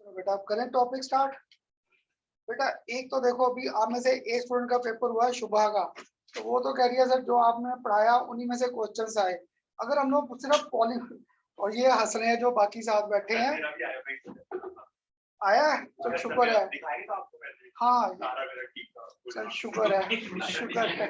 चलो बेटा आप करें टॉपिक स्टार्ट। बेटा एक तो देखो अभी आप में से एक स्टूडेंट का पेपर हुआ है शुभा का, तो वो तो कह रही है सर जो आपने पढ़ाया उन्हीं में से क्वेश्चंस आए। अगर हम लोग सिर्फ पॉली और ये हंस रहे हैं जो बाकी साथ बैठे हैं, आया है तो शुक्र है। हाँ चल शुक्र है शुक्र है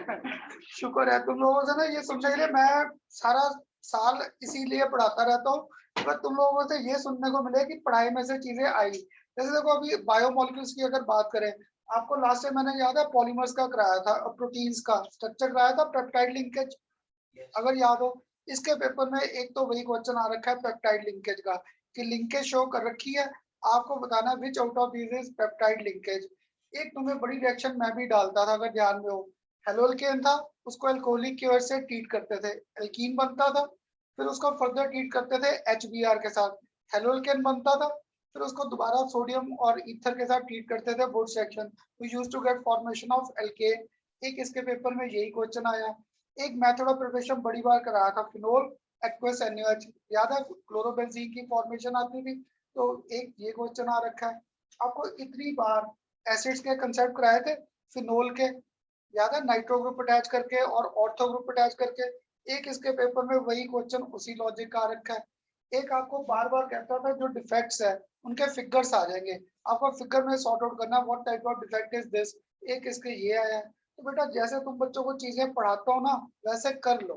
शुक्र है। तुम लोगों से ना ये सुनने के लिए मैं सारा साल इसीलिए पढ़ाता रहता हूँ, पर तुम लोगों से ये सुनने को मिले कि पढ़ाई में से चीजें आई। जैसे देखो अभी बायोमोलिक्यूल्स की अगर बात करें, आपको लास्ट टाइम मैंने याद है पॉलीमर्स का कराया था, प्रोटीन्स का स्ट्रक्चर कराया था, पेप्टाइड लिंकेज अगर याद हो। इसके पेपर में एक तो वही क्वेश्चन आ रखा है पेप्टाइड लिंकेज का, कि लिंकेज शो कर रखी है, आपको बताना विच out of these is peptide linkage. एक तुम्हें बड़ी रिएक्शन मैं भी डालता था अगर ध्यान में हो, हेलोल्केन था, उसको अल्कोहलिक की वजह से ट्रीट करते थे, एल्कीन बनता था, फिर उसको फर्दर ट्रीट करते थे HBr के साथ, हेलोल्केन बनता था, फिर उसको दोबारा सोडियम और ईथर के साथ ट्रीट करते थे वुड reaction, we used to get formation of alkane. एक इसके पेपर में यही क्वेश्चन आया। एक मेथड ऑफ प्रिपरेशन बड़ी बार कराया था, फिनोल एक्वस NaOH, याद है क्लोरोबेंजीन की फॉर्मेशन आती थी, तो एक ये क्वेश्चन आ रखा है। आपको इतनी बार एसिड्स के कंसेप्ट कराए थे, फिनोल के, याद है नाइट्रो ग्रुप अटैच करके और ऑर्थो ग्रुप अटैच करके। एक इसके पेपर में वही क्वेश्चन उसी लॉजिक का आ रखा है। एक आपको बार बार कहता था जो डिफेक्ट्स है उनके फिगर्स आ जाएंगे, आपको फिगर में सॉर्ट आउट करना what type of defect is this. एक इसके ये आया है। तो बेटा जैसे तुम बच्चों को चीजें पढ़ाता हो ना वैसे कर लो,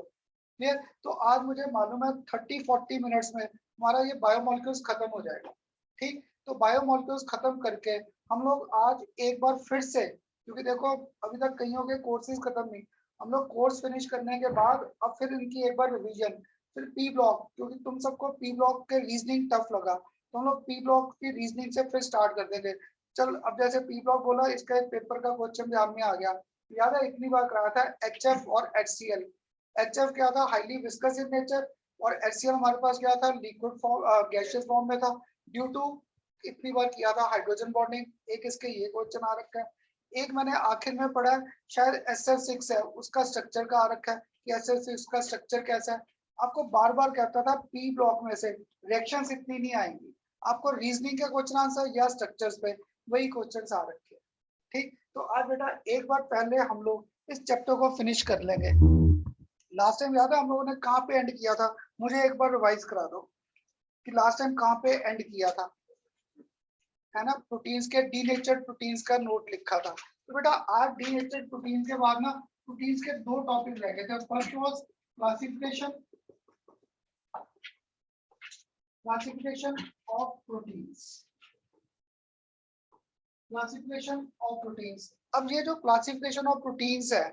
क्लियर। तो आज मुझे मालूम है 30-40 मिनट्स में हमारा ये बायोमोलिक्यूल्स खत्म हो जाएगा, ठीक। तो बायोमोलिक्यूल्स खत्म करके हम लोग आज एक बार फिर से, क्योंकि देखो अभी तक कईयों के कोर्सेज खत्म नहीं, हम लोग कोर्स फिनिश करने के बाद अब फिर इनकी एक बार रिवीजन, फिर पी ब्लॉक, क्योंकि तुम सबको पी ब्लॉक के रीजनिंग टफ लगा, तो हम लोग पी ब्लॉक की रीजनिंग से फिर स्टार्ट कर देंगे। चल अब जैसे पी ब्लॉक बोला, इसका एक पेपर का क्वेश्चन ध्यान में आ गया, याद है इतनी बार कराया था HF और HCl। HF क्या था, हाईली विस्कस इन नेचर, और HCl हमारे पास क्या था, लिक्विड फॉर्म गैसियस फॉर्म में था, ड्यू टू इतनी बार किया था हाइड्रोजन बॉन्डिंग। एक इसके ये क्वेश्चन आ रखा है। एक मैंने आखिर में पढ़ा है शायद SF6 है, उसका स्ट्रक्चर का आ रखा है कि SF6 का स्ट्रक्चर कैसा है। आपको बार बार कहता था पी ब्लॉक में से रिएक्शंस इतनी नहीं आएंगी, आपको रीजनिंग के क्वेश्चन आंसर या स्ट्रक्चर्स पे वही क्वेश्चंस आ रखे हैं, ठीक। तो आज बेटा एक बार पहले हम लोग इस चैप्टर को फिनिश कर लेंगे। लास्ट टाइम याद है हम लोगों ने कहाँ पे एंड किया था, मुझे एक बार रिवाइज करा दो कि लास्ट टाइम कहाँ पे एंड किया था, है ना। प्रोटीन्स के डीनेचर्ड प्रोटीन्स का नोट लिखा था। तो बेटा आज डीनेचर्ड प्रोटीन के बाद ना प्रोटीन्स के दो टॉपिक रह गए थे। First was classification of proteins, classification of proteins. अब ये जो क्लासिफिकेशन ऑफ प्रोटीन्स है,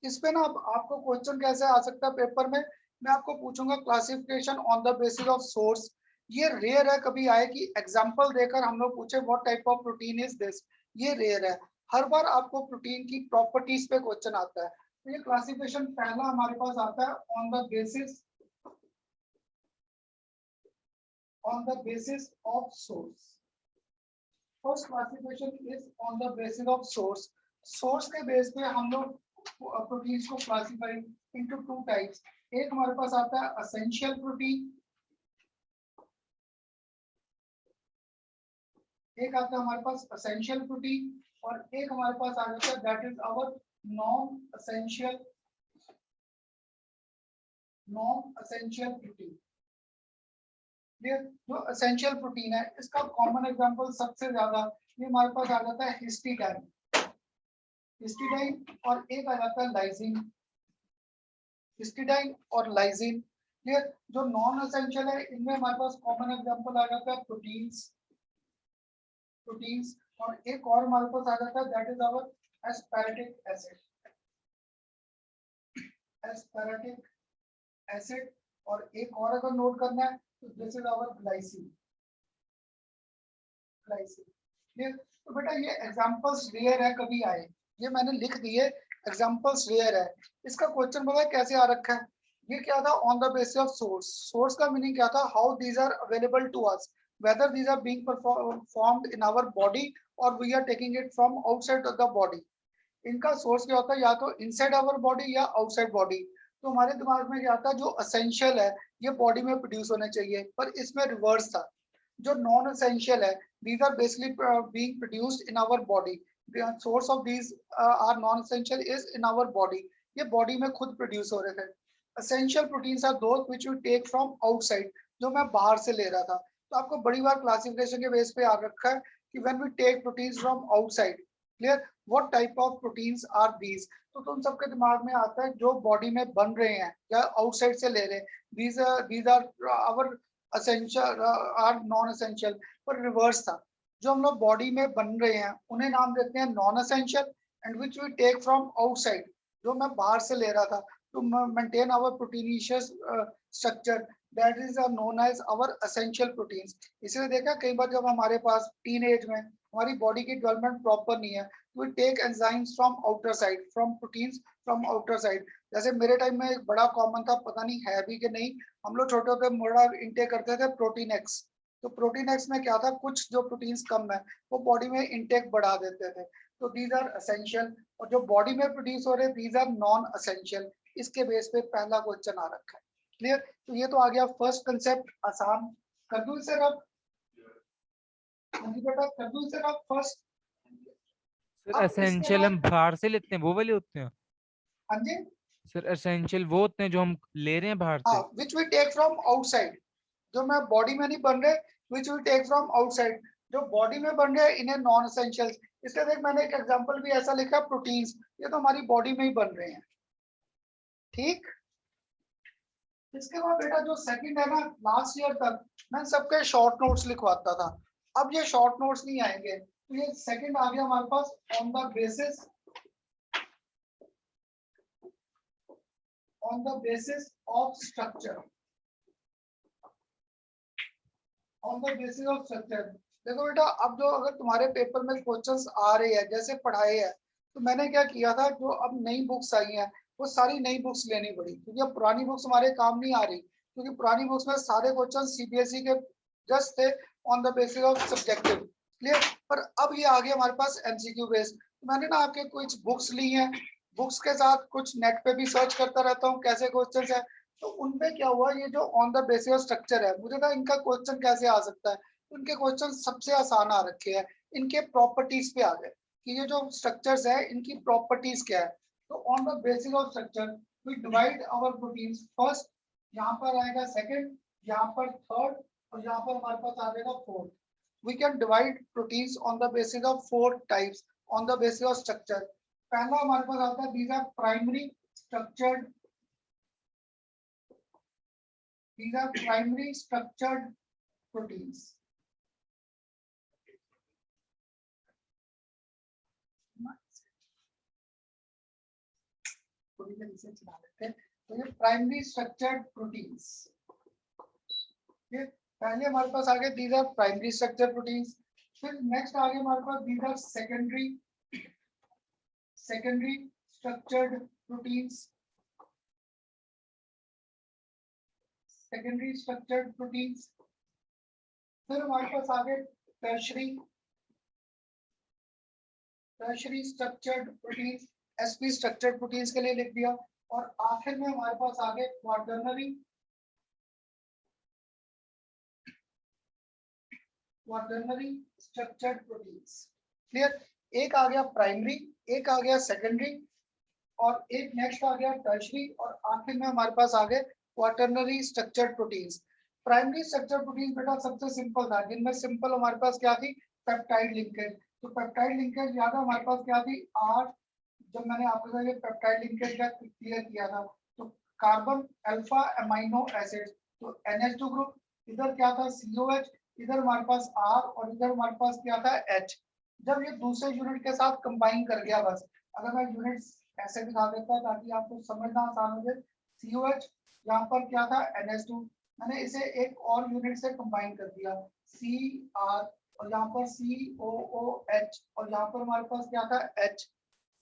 इस पे ना अब आपको क्वेश्चन कैसे आ सकता है पेपर में, मैं आपको पूछूंगा classification on the basis of source. ये रेयर है कभी आए कि एग्जांपल देकर हम लोग पूछे what type of protein is this, ये रेयर है। हर बार आपको प्रोटीन की प्रॉपर्टीज पे क्वेश्चन आता है। तो ये क्लासिफिकेशन पहला हमारे पास आता है on the basis of source. First classification is on the basis of source. Source के बेस पे हम लोग प्रोटीन्स को क्लासिफाई इनटू टू टाइप्स। एक हमारे पास आता है एसेंशियल प्रोटीन, एक आता है हमारे पास एसेंशियल प्रोटीन, और एक हमारे पास आ जाता है that is our non essential protein. जो एसेंशियल प्रोटीन है इसका कॉमन एग्जांपल सबसे ज्यादा ये हमारे पास आ जाता है हिस्टिडाइन, और एक आ जाता है लाइसिन, हिस्टिडाइन और लाइसिन। ये जो नॉन एसेंशियल है इनमें हमारे पास कॉमन एग्जांपल आ जाता है प्रोटीन्स, और एक और हमारे पास आ जाता है that is our aspartic acid, और एक और अगर नोट करना है तो दिस इज आवर ग्लाइसिन। तो बेटा ये एग्जांपल्स रेयर है कभी आए, ये मैंने लिख दिए, एग्जांपल्स रेयर है। इसका क्वेश्चन पता है कैसे आ रखा है, ये क्या था on the basis of source. Source का मीनिंग क्या था, how these are available to us, whether these are being performed in our body or we are taking it from outside of the body। इनका source क्या होता है, या तो inside our body या आउटसाइड बॉडी। तो हमारे दिमाग में क्या आता है, जो एसेंशियल है ये बॉडी में प्रोड्यूस होने चाहिए, पर इसमें रिवर्स था। जो नॉन एसेंशियल है these are basically being produced in our body. The source of these are non-essential is in our body. ये body में खुद produce हो रहे थे. Essential proteins are those which we take from outside, जो मैं बाहर से ले रहा था. तो आपको बड़ी बार क्लासिफिकेशन के बेस पे याद रखा है कि when we take proteins from outside, clear, what type of proteins are these? तो तुम सबके दिमाग में आता है जो बॉडी में बन रहे हैं या आउटसाइड से ले रहे हैं, these are our essential are non essential. पर रिवर्स था, जो हम लोग बॉडी में बन रहे हैं उन्हें नाम देते हैं non essential, and which we take from outside, जो मैं बाहर से ले रहा था to maintain our proteinaceous structure, that is known as our essential proteins. इसलिए देखा कई बार जब हमारे पास टीन एज में हमारी बॉडी की डेवलपमेंट प्रॉपर नहीं है, we take enzymes from outer side, from proteins from outer side. जैसे मेरे टाइम में एक बड़ा कॉमन था, पता नहीं है भी कि नहीं, हम लोग छोटे होते बड़ा इंटेक करते थे प्रोटीन एक्स. तो प्रोटीन एक्स में क्या था, कुछ जो प्रोटीन्स कम है वो बॉडी में इंटेक बढ़ा देते थे. तो दीज आर एसेंशियल, और जो बॉडी में प्रोड्यूस हो रहे दीज आर नॉन एसेंशियल. इसके बेस पे पहला क्वेश्चन आ रखा है. क्लियर? तो ये तो आ गया फर्स्ट कंसेप्ट, आसान. कर दूं इसे रब? बेटा कर दूं इसे रब फर्स्ट? सर एसेंशियल हम बाहर से लेते हैं, वो वाले होते हैं? हाँ जी सर एसेंशियल वो होते हैं जो हम ले रहे हैं बाहर से? Which we take from outside, जो मैं बॉडी में नहीं बन रहे, which we take from outside, जो बॉडी में बन रहे हैं इन्हें नॉन एसेंशियल्स. इसलिए देख मैंने एक एग्जांपल भी ऐसा लिखा, प्रोटीन्स, ये तो हमारी बॉडी में ही बन रहे हैं. ठीक. इसके बाद बेटा जो सेकंड है ना, लास्ट ईयर तक मैं सबके शॉर्ट नोट्स लिखवाता था. अब ये शॉर्ट नोट्स नहीं आएंगे. तो ये सेकंड आ गया हमारे पास, on the basis of structure. On the basis of structure. देखो बेटा, अब जो अगर तुम्हारे पेपर में क्वेश्चंस आ रहे हैं जैसे पढ़ाए हैं, तो मैंने क्या किया था, जो अब नई बुक्स आई हैं वो सारी नई बुक्स लेनी पड़ी, क्योंकि अब पुरानी बुक्स हमारे काम नहीं आ रही, क्योंकि पुरानी बुक्स में सारे क्वेश्चन सीबीएसई के जस्ट थे on the basis of subjective. Clear? पर अब ये आ गया हमारे पास एमसीक्यू बेस. तो मैंने ना आपके कुछ बुक्स ली हैं, बुक्स के साथ कुछ नेट पे भी सर्च करता रहता हूँ कैसे क्वेश्चन है. तो उनमें क्या हुआ, ये जो on the basis of structure है, मुझे कहा इनका क्वेश्चन कैसे आ सकता है. उनके क्वेश्चन सबसे आसान आ रखे हैं, इनके प्रॉपर्टीज पे आ गए कि ये जो स्ट्रक्चर्स है इनकी प्रॉपर्टीज क्या है. तो on the basis of structure we divide our proteins. First यहाँ पर आएगा, सेकंड यहाँ पर, थर्ड, और यहाँ पर हमारे पास आ जाएगा fourth. We can divide proteins on the basis of 4 types on the basis of structure. पहला हमारे पास आता है, these are primary structured, these are primary structured proteins. तो ये प्राइमरी स्ट्रक्चर्ड प्रोटीन्स. पहले हमारे पास आ गए these are primary structure proteins. फिर नेक्स्ट आ गया हमारे पास these are secondary structured proteins. Secondary structured proteins. फिर हमारे पास आ गए tertiary structured proteins. SP structured proteins के लिए लिख दिया. और आखिर में हमारे पास आ गए क्वाटरनरी स्ट्रक्चर्ड प्रोटीन्स. क्लियर? एक आ गया प्राइमरी, एक आ गया सेकेंडरी, और एक नेक्स्ट आ गया टर्शरी, और आखिर में हमारे पास आ गए quaternary structured proteins. Primary structure proteins बेटा सबसे सिंपल था, जिनमें सिंपल हमारे पास क्या थी, पेप्टाइड लिंकेज. तो पेप्टाइड लिंकेज याद है हमारे पास क्या थी, आर. जब मैंने आपके साथ ये पेप्टाइड लिंकेज का क्लियर किया था, तो कार्बन अल्फा अमीनो एसिड, तो NH2 ग्रुप, इधर क्या था COH, इधर हमारे पास R, और इधर हमारे पास क्या था H. जब ये दूसरे यूनिट के साथ कंबाइन कर गया, बस अगर मैं यूनिट ऐसे दिखा देता ताकि आपको समझना आसान हो जाए. COH, यहाँ पर क्या था NH2, मैंने इसे एक और यूनिट से कंबाइन कर दिया CR, और यहाँ पर COOH, और यहाँ पर हमारे पास क्या था H.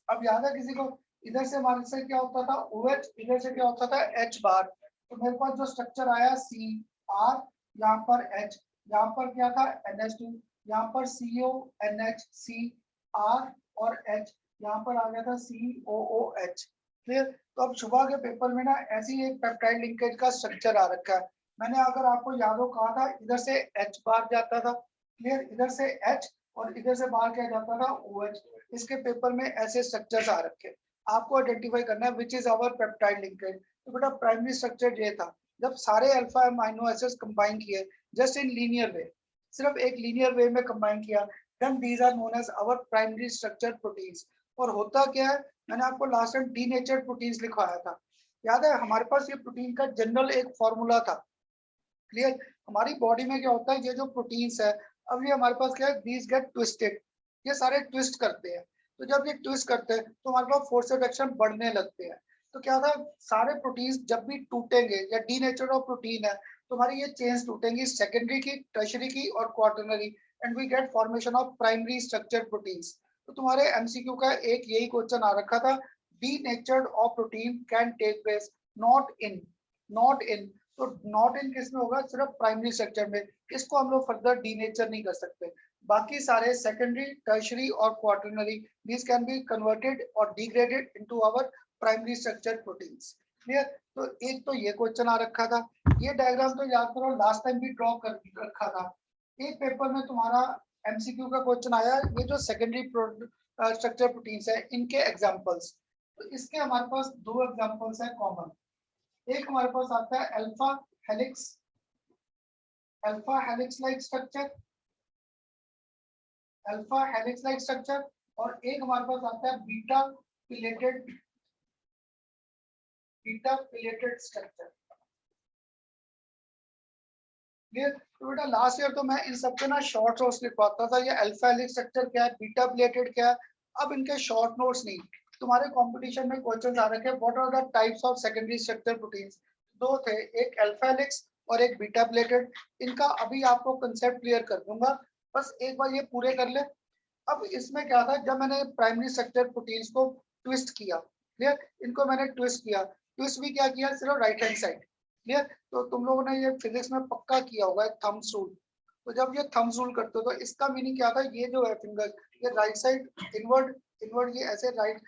अब याद है किसी को, इधर से हमारे से क्या होता था OH, इधर से क्या होता था H बार. तो मेरे पास जो स्ट्रक्चर आया CR, यहाँ पर H, यहाँ पर क्या था NH2, यहाँ पर CONH, CR और H, यहाँ पर आ गया था COOH. क्लियर? तो अब सुबह के पेपर में ना ऐसी एक पेप्टाइड लिंकेज का स्ट्रक्चर आ रखा है. मैंने अगर आपको याद हो कहा था, इधर से H बार जाता था, क्लियर, इधर से H और इधर से बाहर क्या जाता था OH। इसके पेपर में ऐसे स्ट्रक्चर्स आ रखे, आपको आइडेंटिफाई करना है which is our peptide linkage. तो बेटा प्राइमरी स्ट्रक्चर ये था, जब सारे अल्फा अमीनो एसिड्स कंबाइन किए जस्ट इन लीनियर वे, सिर्फ एक लीनियर वे में कंबाइन किया, then these are known as our primary structure proteins. और होता क्या है, मैंने आपको लास्ट टाइम डीनेचर्ड प्रोटीन्स लिखवाया था, याद है हमारे पास ये प्रोटीन का जनरल एक फॉर्मूला था। क्लियर, हमारी बॉडी में क्या होता है, ये जो प्रोटीन्स है, अब ये हमारे पास क्या है, दीज गेट ट्विस्टेड, ये सारे ट्विस्ट करते हैं। तो जब ये ट्विस्ट करते हैं तो हमारे पास फोर्स ऑफ एक्शन बढ़ने लगते हैं। तो क्या था, सारे प्रोटीन्स जब भी टूटेंगे या डीनेचर ऑफ प्रोटीन है तो हमारी ये चेन्स टूटेंगी, सेकेंडरी की, टर्शरी की और quaternary, and we get formation of primary structure proteins. तो तुम्हारे एमसीक्यू का एक यही क्वेश्चन आ रखा था, denatured of protein can take place not in, not in. तो नॉट इन किस में होगा, सिर्फ प्राइमरी स्ट्रक्चर में, इसको हम लोग फर्दर डीनेचर नहीं कर सकते। बाकी सारे सेकेंडरी, टर्शरी और quaternary, this can be converted और degraded into our primary structure proteins. Clear, तो एक तो ये क्वेश्चन आ रखा था, ये डायग्राम तो याद करो लास्ट टाइम भी ड्रॉ कर रखा था। एक पेपर में तुम्हारा एमसीक्यू का क्वेश्चन आया, ये जो सेकेंडरी स्ट्रक्चर प्रोटीन्स है इनके एग्जांपल्स। तो इसके हमारे पास दो एग्जांपल्स है कॉमन। एक हमारे पास आता है alpha helix, alpha helix like structure, alpha helix like structure, और एक हमारे पास आता है बीटा पिलेटेड, बीटा पिलेटेड स्ट्रक्चर। क्लियर, तो बेटा लास्ट ईयर तो मैं इन सबके ना शॉर्ट नोट्स लिखवाता था, ये अल्फा हेलिक्स स्ट्रक्चर क्या है, बीटा पिलेटेड क्या है। अब इनके शॉर्ट नोट्स नहीं, तुम्हारे कंपटीशन में क्वेश्चंस आ रखे हैं, what are the types of secondary structure proteins. दो थे, एक अल्फा हेलिक्स और एक बीटा प्लेटेड। इनका अभी आपको कंसेप्ट क्लियर कर दूंगा, बस एक बार ये पूरे कर ले। अब इसमें क्या था, जब मैंने प्राइमरी स्ट्रक्चर प्रोटीन्स को ट्विस्ट किया, क्लियर, इनको मैंने ट्विस्ट किया, ट्विस्ट भी क्या किया, सिर्फ राइट हैंड साइड। क्लियर, तो तुम लोगों ने ये फिजिक्स में पक्का किया होगा थंब्स रूल। तो जब ये थंब्स रूल करते हो तो इसका मीनिंग क्या था, ये जो है फिंगर, ये राइट साइड इनवर्ड, इनवर्ड ये ऐसे राइट,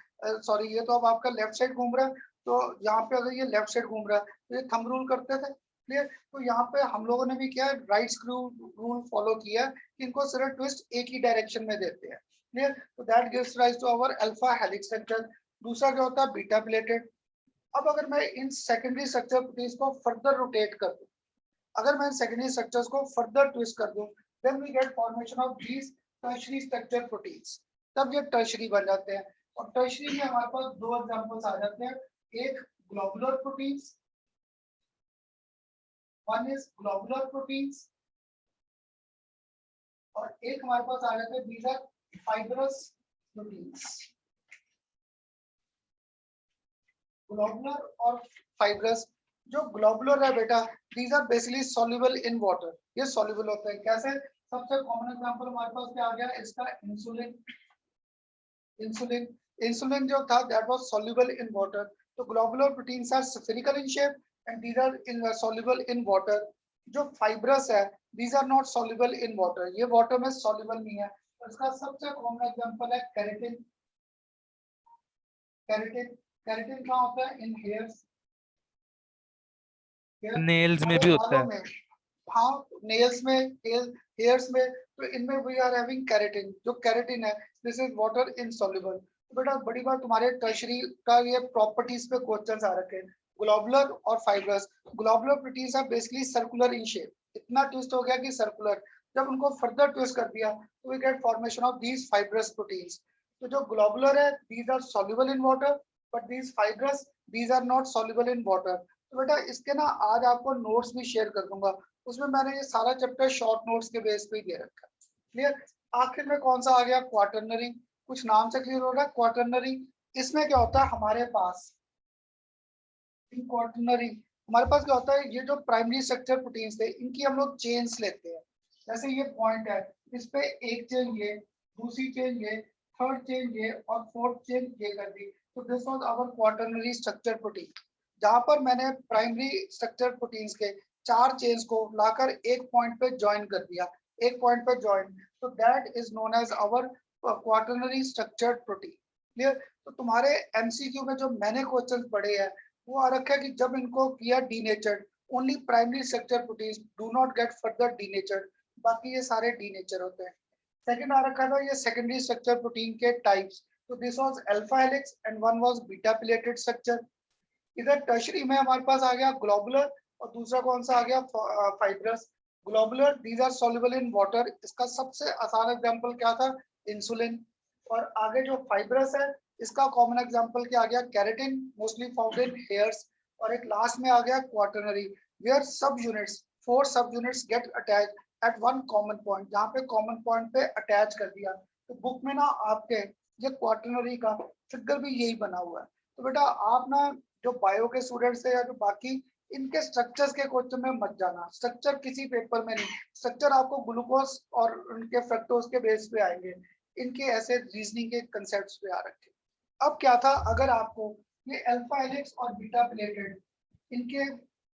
सॉरी ये तो अब आपका लेफ्ट साइड घूम रहा है, तो यहाँ पे अगर ये लेफ्ट साइड घूम रहा है तो ये थंब रूल करते थे। क्लियर, तो यहाँ पे हम लोगों ने भी क्या है, राइट स्क्रू रूल फॉलो किया, इनको सिर्फ ट्विस्ट एक ही डायरेक्शन में देते हैं। क्लियर, तो that gives rise to our alpha helix structure. दूसरा क्या होता है, बीटा प्लेटेड। अब अगर मैं इन सेकेंडरी स्ट्रक्चर प्रोटीन्स को फर्दर रोटेट कर दूं, अगर मैं सेकेंडरी स्ट्रक्चर्स को फर्दर ट्विस्ट कर दूं, then we get formation of these tertiary structure proteins. तब ये टर्शरी बन जाते हैं, और टर्शरी में हमारे पास दो एग्जांपल्स आ जाते हैं, एक globular proteins, one is globular proteins, और एक हमारे पास आ जाते हैं these are fibrous proteins. Globular और फाइब्रस, जो ग्लोबुलर है बेटा, these are basically soluble in water, ये सॉल्युबल होते हैं। कैसे, सबसे कॉमन एग्जांपल हमारे पास क्या आ गया इसका, इंसुलिन। इंसुलिन, इंसुलिन जो था that was soluble in water. तो globular proteins are spherical in shape and these are insoluble in water. जो फाइब्रस है, these are not soluble in water, ये वाटर में सॉल्युबल नहीं है। तो इसका सबसे कॉमन एग्जांपल है केराटिन। केराटिन, केराटिन कहाँ होता है, इन हेयर्स, नेल्स में हमारे भी होता बालों है। में, हाँ नेल्स में, हेयर्स में, तो इनमें वी आर हैविंग केराटिन। जो केराटिन है, दिस इज वाटर इनसॉल्युबल। तो बेटा बड़ी बात, तुम्हारे टर्शरी का ये प्रॉपर्टीज पे क्वेश्चंस आ रखे हैं, ग्लोबुलर और fibrous. Globular proteins are basically circular in shape, इतना ट्विस्ट हो गया कि सर्कुलर, जब उनको फर्दर ट्विस्ट कर दिया तो we get formation of these fibrous proteins. तो जो ग्लोबुलर है, these are soluble in water, but these fibrous, these are not soluble in water. तो बेटा इसके ना आज आपको नोट्स भी शेयर कर दूंगा, उसमें मैंने ये सारा चैप्टर शॉर्ट नोट्स के बेस पे ही दे रखा है। क्लियर, आखिर में कौन सा आ गया, क्वाटरनरी। कुछ नाम से क्लियर हो रहा है, क्वाटरनरी। इसमें क्या होता है हमारे पास, इन क्वाटरनरी हमारे पास क्या होता है, ये जो प्राइमरी स्ट्रक्चर प्रोटीन्स थे इनकी हम लोग चेन्स लेते हैं। जैसे ये पॉइंट है, इस पे एक चेन ये, दूसरी चेन ये, थर्ड चेन ये और फोर्थ चेन ये कर दी। तो this was our quaternary structure protein, जहां पर मैंने प्राइमरी स्ट्रक्चर प्रोटीन्स के चार चेन्स को लाकर एक पॉइंट पे ज्वाइन कर दिया, एक पॉइंट पे ज्वाइन। तो that is known as our quaternary structured protein. Clear, तो तुम्हारे एमसीक्यू में जो मैंने क्वेश्चन पढ़े हैं वो आ रखा है कि जब इनको किया denatured, only primary structure proteins do not gate further denatured, बाकी ये सारे डी नेचर होते हैं। सेकंड आ रखा था ये सेकेंडरी स्ट्रक्चर प्रोटीन के टाइप्स, तो this was alpha helix and one was beta pleated structure. इधर टर्शरी में हमारे पास आ गया ग्लोबुलर और दूसरा कौन सा आ गया fibrous. Globular these are soluble in water, इसका सबसे आसान एग्जांपल क्या था, इंसुलिन। और आगे जो फाइब्रस है इसका कॉमन एग्जांपल क्या आ गया, keratin, mostly found in hairs. और एक लास्ट में आ गया क्वाटरनरी, वेयर सब यूनिट्स, 4 सब units get attach eight one common point, जहाँ पे कॉमन पॉइंट पे अटैच कर दिया। तो बुक में ना आपके ये क्वाटरनरी का फिगर भी यही बना हुआ है। तो बेटा आप ना जो बायो के स्टूडेंट्स है या जो बाकी, इनके स्ट्रक्चर्स के क्वेश्चन में मत जाना, स्ट्रक्चर किसी पेपर में नहीं, स्ट्रक्चर आपको ग्लूकोज और उनके फ्रक्टोज के बेस पे आएंगे, इनके ऐसे रीजनिंग के कंसेप्ट्स पे आ रखे। अब क्या था, अगर आपको ये अल्फा हेलिक्स और बीटा प्लेटेड इनके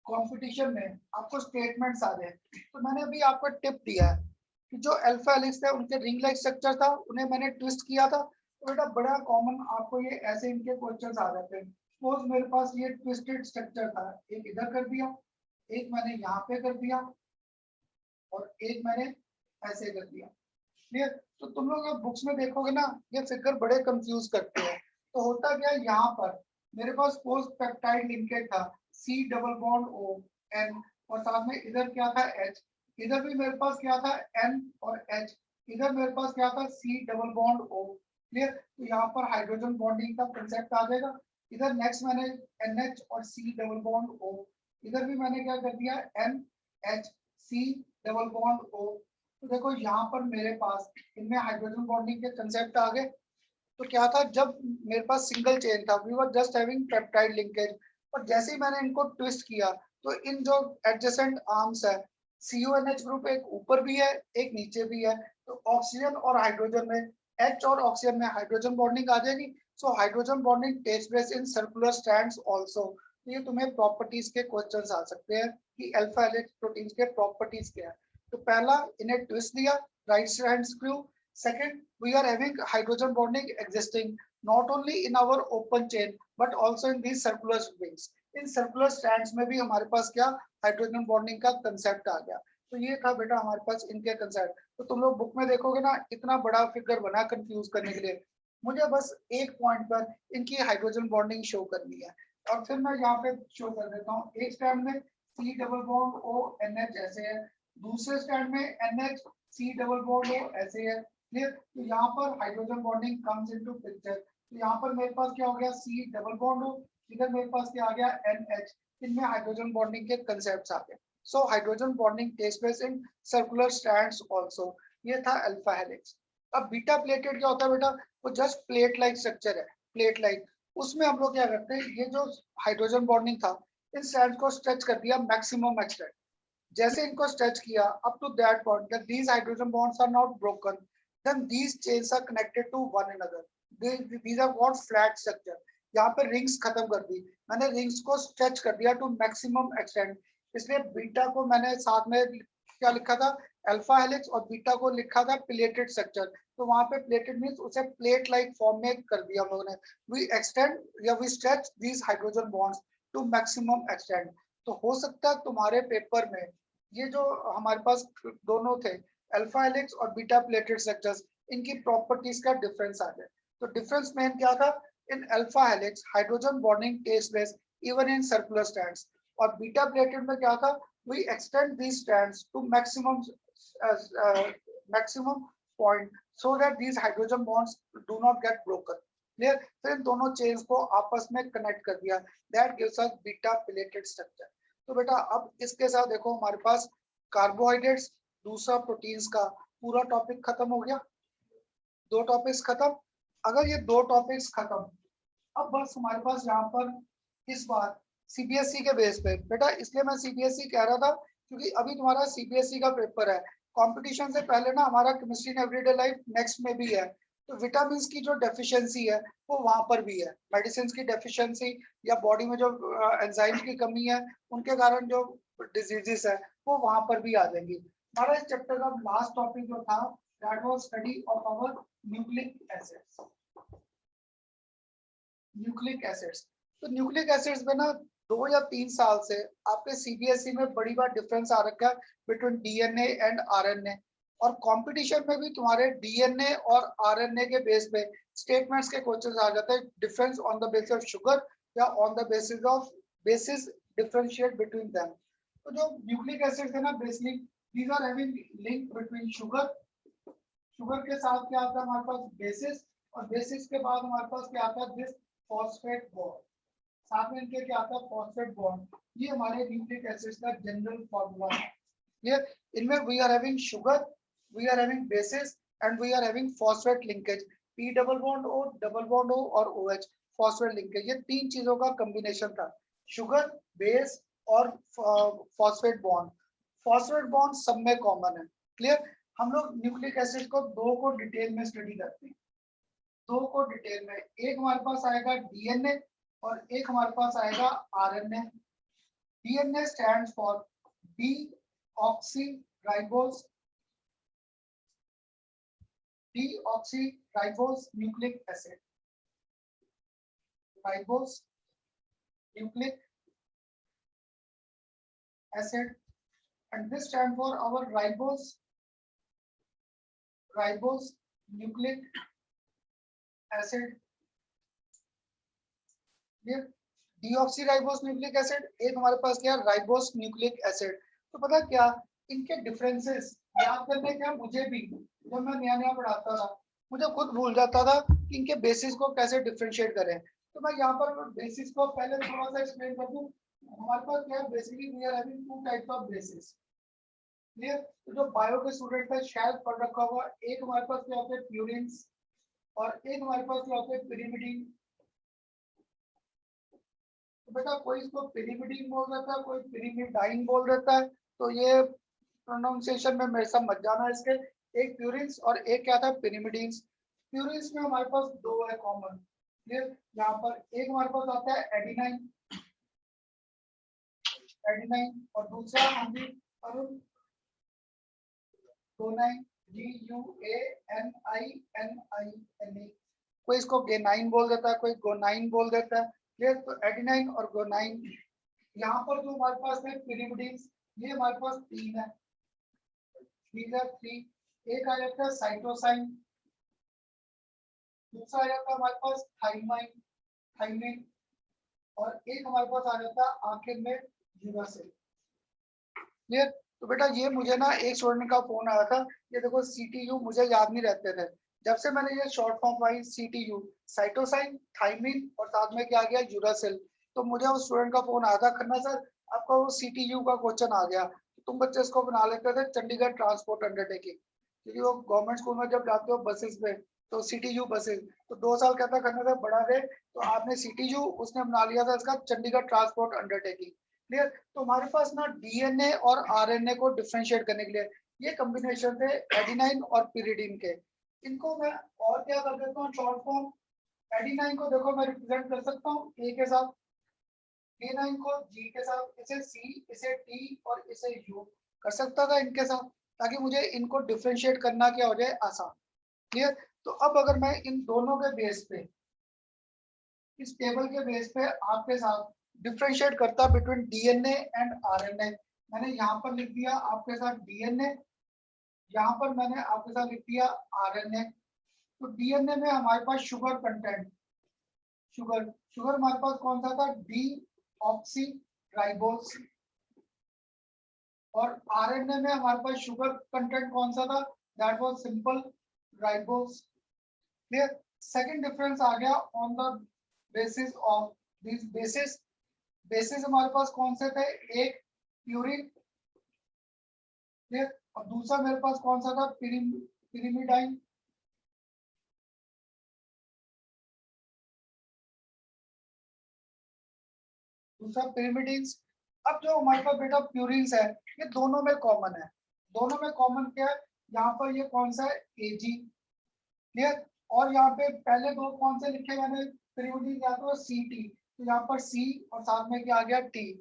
कंपटीशन में आपको स्टेटमेंट्स आ गए, तो मैंने अभी आपको टिप दिया है कि जो अल्फा हेलिक्स थे उनके रिंग लाइक स्ट्रक्चर था, उन्हें मैंने ट्विस्ट किया था। तो बेटा बड़ा कॉमन आपको ये ऐसे इनके क्वेश्चंस आ जाते हैं। सपोज मेरे पास ये ट्विस्टेड स्ट्रक्चर था, एक इधर कर दिया, एक मैंने यहाँ पे कर दिया और एक मैंने ऐसे कर दिया। क्लियर? तो तुम लोग बुक्स में देखोगे ना ये फिगर बड़े कंफ्यूज करते हैं। तो होता क्या, यहाँ पर मेरे पास सपोज पेप्टाइड लिंकेज था C double bond O N, और साथ में इधर क्या था एच, इधर भी मेरे पास क्या था एन और एच, इधर मेरे पास क्या था C double bond O. Clear? तो यहाँ पर हाइड्रोजन बॉन्डिंग का कंसेप्ट आ जाएगा। इधर नेक्स्ट मैंने NH और C डबल बॉन्ड O, इधर भी मैंने क्या कर दिया NHC डबल बॉन्ड O। तो देखो यहाँ पर मेरे पास इनमें हाइड्रोजन बॉन्डिंग के कंसेप्ट आ गए। तो क्या था, जब मेरे पास सिंगल चेन था, we were just having peptide linkage, और जैसे ही मैंने इनको ट्विस्ट किया तो इन जो एडजेसेंट आर्म्स है, CONH ग्रुप एक ऊपर भी है एक नीचे भी है, तो ऑक्सीजन और हाइड्रोजन में, H और ऑक्सीजन में हाइड्रोजन बॉन्डिंग आ जाएगी। So hydrogen bonding takes place in circular strands also. तो ये तुम्हें प्रॉपर्टीज के क्वेश्चंस आ सकते हैं कि अल्फा हेलिक्स प्रोटीन्स के प्रॉपर्टीज क्या है। तो पहला, इन्हें ट्विस्ट दिया, right hand screw. Second, we are having hydrogen bonding existing not only in our open chain but also in these circular rings. In circular strands में भी हमारे पास क्या हाइड्रोजन बॉन्डिंग का कंसेप्ट आ गया। तो ये था बेटा हमारे पास इनके कंसेप्ट। तो तुम लोग बुक में देखोगे ना इतना बड़ा फिगर बना कंफ्यूज करने के लिए, मुझे बस एक पॉइंट पर इनकी हाइड्रोजन बॉन्डिंग शो करनी है। और फिर मैं यहाँ पे शो कर देता हूँ, एक स्ट्रैंड में C double bond O NH ऐसे है, दूसरे स्ट्रैंड में NH C double bond O ऐसे है। क्लियर? तो यहाँ पर hydrogen bonding comes into picture. तो यहाँ पर मेरे पास क्या हो गया C डबल बॉन्ड O, इधर मेरे पास क्या आ गया NH, इनमें हाइड्रोजन बॉन्डिंग के कंसेप्ट्स आ गए। So hydrogen bonding takes place in circular strands also. ये था अल्फा हेलिक्स। अब बीटा प्लेटेड क्या होता है बेटा, वो जस्ट प्लेट लाइक स्ट्रक्चर है, प्लेट लाइक। उसमें हम लोग क्या करते हैं, ये जो हाइड्रोजन बॉन्डिंग था इन स्ट्रैंड्स को स्ट्रेच कर दिया मैक्सिमम एक्सटेंट। जैसे इनको स्ट्रेच किया up to that point that these hydrogen bonds are not broken, then these chains are connected to one another. These are what flat structure. यहाँ पे rings खत्म कर दी, मैंने रिंग्स को स्ट्रेच कर दिया टू मैक्सिमम एक्सटेंट। इसलिए बीटा को मैंने साथ में क्या लिखा था, अल्फा हेलिक्स, और बीटा को लिखा था प्लेटेड स्ट्रक्चर। तो वहां पे प्लेटेड मींस उसे प्लेट लाइक फॉर्म में कर दिया हम लोगों ने। वी एक्सटेंड या we stretch these hydrogen bonds to maximum extent. तो हो सकता है तुम्हारे पेपर में ये जो हमारे पास दोनों थे अल्फा हेलिक्स और बीटा प्लेटेड स्ट्रक्चर्स, इनकी प्रॉपर्टीज का डिफरेंस आ जाए। तो डिफरेंस मेन क्या था, in alpha helix hydrogen bonding takes place even in circular strands, और बीटा प्लेटेड में क्या था, we extend these strands to maximum maximum point so that these hydrogen bonds do not get broken. Clear? फिर दोनों chains को आपस में connect कर दिया, that gives us beta pleated structure. तो बेटा अब इसके साथ देखो हमारे पास कार्बोहाइड्रेट्स, दूसरा प्रोटीन्स का पूरा टॉपिक खत्म हो गया। दो टॉपिक्स खत्म। अगर ये दो टॉपिक्स खत्म, अब बस हमारे पास यहाँ पर इस बार CBSE के बेस पे बेटा, इसलिए मैं CBSE कह रहा था क्योंकि अभी तुम्हारा CBSE का पेपर है। कंपटीशन से पहले ना हमारा chemistry in everyday life next में भी है। तो विटामिन की जो डेफिशिएंसी है वो वहां पर भी है, मेडिसिन की डेफिशिएंसी या बॉडी में जो एंजाइम की कमी है उनके कारण जो डिजीजेस है वो वहां पर भी आ जाएंगी। हमारा इस चैप्टर का लास्ट टॉपिक जो था that was study of our nucleic acids. Nucleic acids, तो न्यूक्लिक एसिड्स में ना 2 या 3 साल से आपके सीबीएसई में बड़ी बार डिफरेंस आ रखा है बिटवीन डीएनए एंड आरएनए, और कंपटीशन में भी तुम्हारे डीएनए और आरएनए के बेस पे स्टेटमेंट्स के क्वेश्चंस आ जाते हैं, difference on the basis of sugar या on the basis differentiate between them. तो जो न्यूक्लिक एसिड है ना, basically these are having link between sugar, sugar के साथ क्या आता है हमारे पास बेसिस, और बेसिस के बाद हमारे पास क्या आता है दिस फॉस्फेट बॉन्ड, साथ में इनके क्या आता है फॉस्फेट बॉन्ड। ये हमारे न्यूक्लिक एसिड्स का जनरल फार्मूला है। ये इनमें we are having sugar, we are having bases and we are having phosphate linkage, P double bond O और ओएच फॉस्फेट लिंकेज। ये तीन चीजों का कॉम्बिनेशन था, शुगर, बेस और फॉस्फेट बॉन्ड। फॉस्फेट बॉन्ड सब में कॉमन है। क्लियर? हम लोग न्यूक्लिक एसिड को दो को डिटेल में स्टडी करते हैं, दो को डिटेल में, एक हमारे पास आएगा डीएनए और एक हमारे पास आएगा RNA. DNA stands for deoxyribose, deoxyribose nucleic acid, ribose nucleic acid, and this stand for our ribose nucleic acid। ये डीऑक्सीराइबोस न्यूक्लिक एसिड, एक हमारे पास क्या राइबोस न्यूक्लिक एसिड। तो पता क्या इनके डिफरेंसेस याद करने क्या, मुझे भी जब मैं नया नया पढ़ाता था मुझे खुद भूल जाता था कि इनके बेसिस को कैसे डिफरेंशिएट करें। तो मैं यहाँ पर बेसिस को पहले थोड़ा सा एक्सप्लेन कर दूं। हमारे पास क्या basically we are having two types of bases. Clear? तो जो बायो के स्टूडेंट है शायद पढ़ रखा होगा, एक हमारे पास क्या होते हैं प्यूरिन्स और एक हमारे पास क्या होते हैं पिरिमिडीन। तो बेटा कोई इसको पिरिमिडीन बोल देता है, कोई पिरिमिडाइन बोल देता है, तो ये प्रोनाउंसिएशन में मेरे साथ मत जाना इसके। एक प्यूरिन्स और एक क्या था पिरिमिडीन्स। प्यूरिन्स में हमारे पास दो है कॉमन। क्लियर? यहाँ पर एक हमारे पास आता है एडिनाइन, एडिनाइन, और दूसरा हम भी गोनाइन, GUANININE। कोई इसको गेनाइन बोल देता है, कोई गोनाइन बोल देता है। क्लियर? तो एडिनाइन और गोनाइन। यहाँ पर जो हमारे पास है पिरिमिडीन्स, ये हमारे पास तीन है, थ्री। एक आ जाता है साइटोसाइन, दूसरा आ जाता है हमारे पास थाइमिन, और एक हमारे पास आ जाता है आखिर में यूरासिल। क्लियर? तो बेटा ये मुझे ना एक स्टूडेंट का फोन आया था, ये देखो सीटीयू मुझे याद नहीं रहते थे, जब से मैंने ये short form I CTU, cytosine, thymine और साथ में क्या आ गया यूरासिल, तो मुझे उस स्टूडेंट का फोन आया था, खन्ना सर आपका वो सीटीयू का क्वेश्चन आ गया, तुम बच्चे इसको बना लेते थे चंडीगढ़ ट्रांसपोर्ट अंडरटेकिंग, क्योंकि वो गवर्नमेंट स्कूल में जब जाते हो बसेस में तो सीटीयू बसेस, तो 2 साल कहता खन्ना सर बड़ा गए तो आपने सीटीयू उसने बना लिया था इसका चंडीगढ़ ट्रांसपोर्ट अंडरटेकिंग। क्लियर? तो हमारे पास ना डीएनए और आरएनए को डिफरेंशिएट करने के लिए ये कॉम्बिनेशन थे एडिनाइन और पिरिडीन के। इनको मैं और क्या कर देता हूँ शॉर्ट फॉर्म। एडिनाइन को देखो मैं रिप्रेजेंट कर सकता हूँ ए के साथ, ए9 को जी के साथ, इसे सी, इसे टी और इसे यू कर सकता था इनके साथ, ताकि मुझे इनको डिफरेंशिएट करना क्या हो जाए आसान। क्लियर? तो अब अगर मैं इन दोनों के बेस पे, इस टेबल के बेस पे आपके साथ डिफरेंशिएट करता बिटवीन डीएनए एंड आरएनए, मैंने यहाँ पर लिख दिया आपके साथ डीएनए, यहाँ पर मैंने आपके साथ लिख दिया आरएनए। तो डीएनए में हमारे पास शुगर कंटेंट, शुगर हमारे पास कौन सा था डी ऑक्सी राइबोस, और आरएनए में हमारे पास शुगर कंटेंट कौन सा था that was simple ribose. Clear? Second difference आ गया on the basis of this basis हमारे पास कौन से थे, एक प्यूरिन, क्लियर, और दूसरा मेरे पास कौन सा था पिरिमिडाइन। दूसरा पिरिमिडिन्स। अब जो हमारे पास बेटा प्यूरिन्स है ये दोनों में कॉमन है, दोनों में कॉमन क्या है, यहाँ पर ये कौन सा है एजी। क्लियर? और यहाँ पे पहले दो कौन से लिखे मैंने पिरिमिडिन, या तो सी टी, तो यहाँ पर सी और साथ में क्या आ गया टी,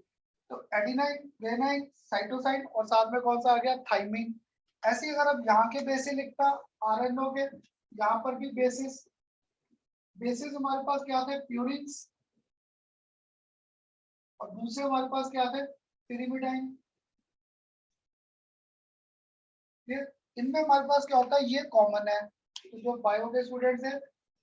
तो एडिनाइन, वेनाइन, साइटोसाइन और साथ में कौन सा आ गया थाइमिन। ऐसे अगर अब यहाँ के बेसिस लिखता आरएनओ के, यहाँ पर भी बेसिस हमारे पास क्या थे प्यूरिन्स, और दूसरे हमारे पास क्या थे, पिरिमिडाइन। इनमें हमारे पास क्या होता है, ये कॉमन है, तो जो बायो के स्टूडेंट्स है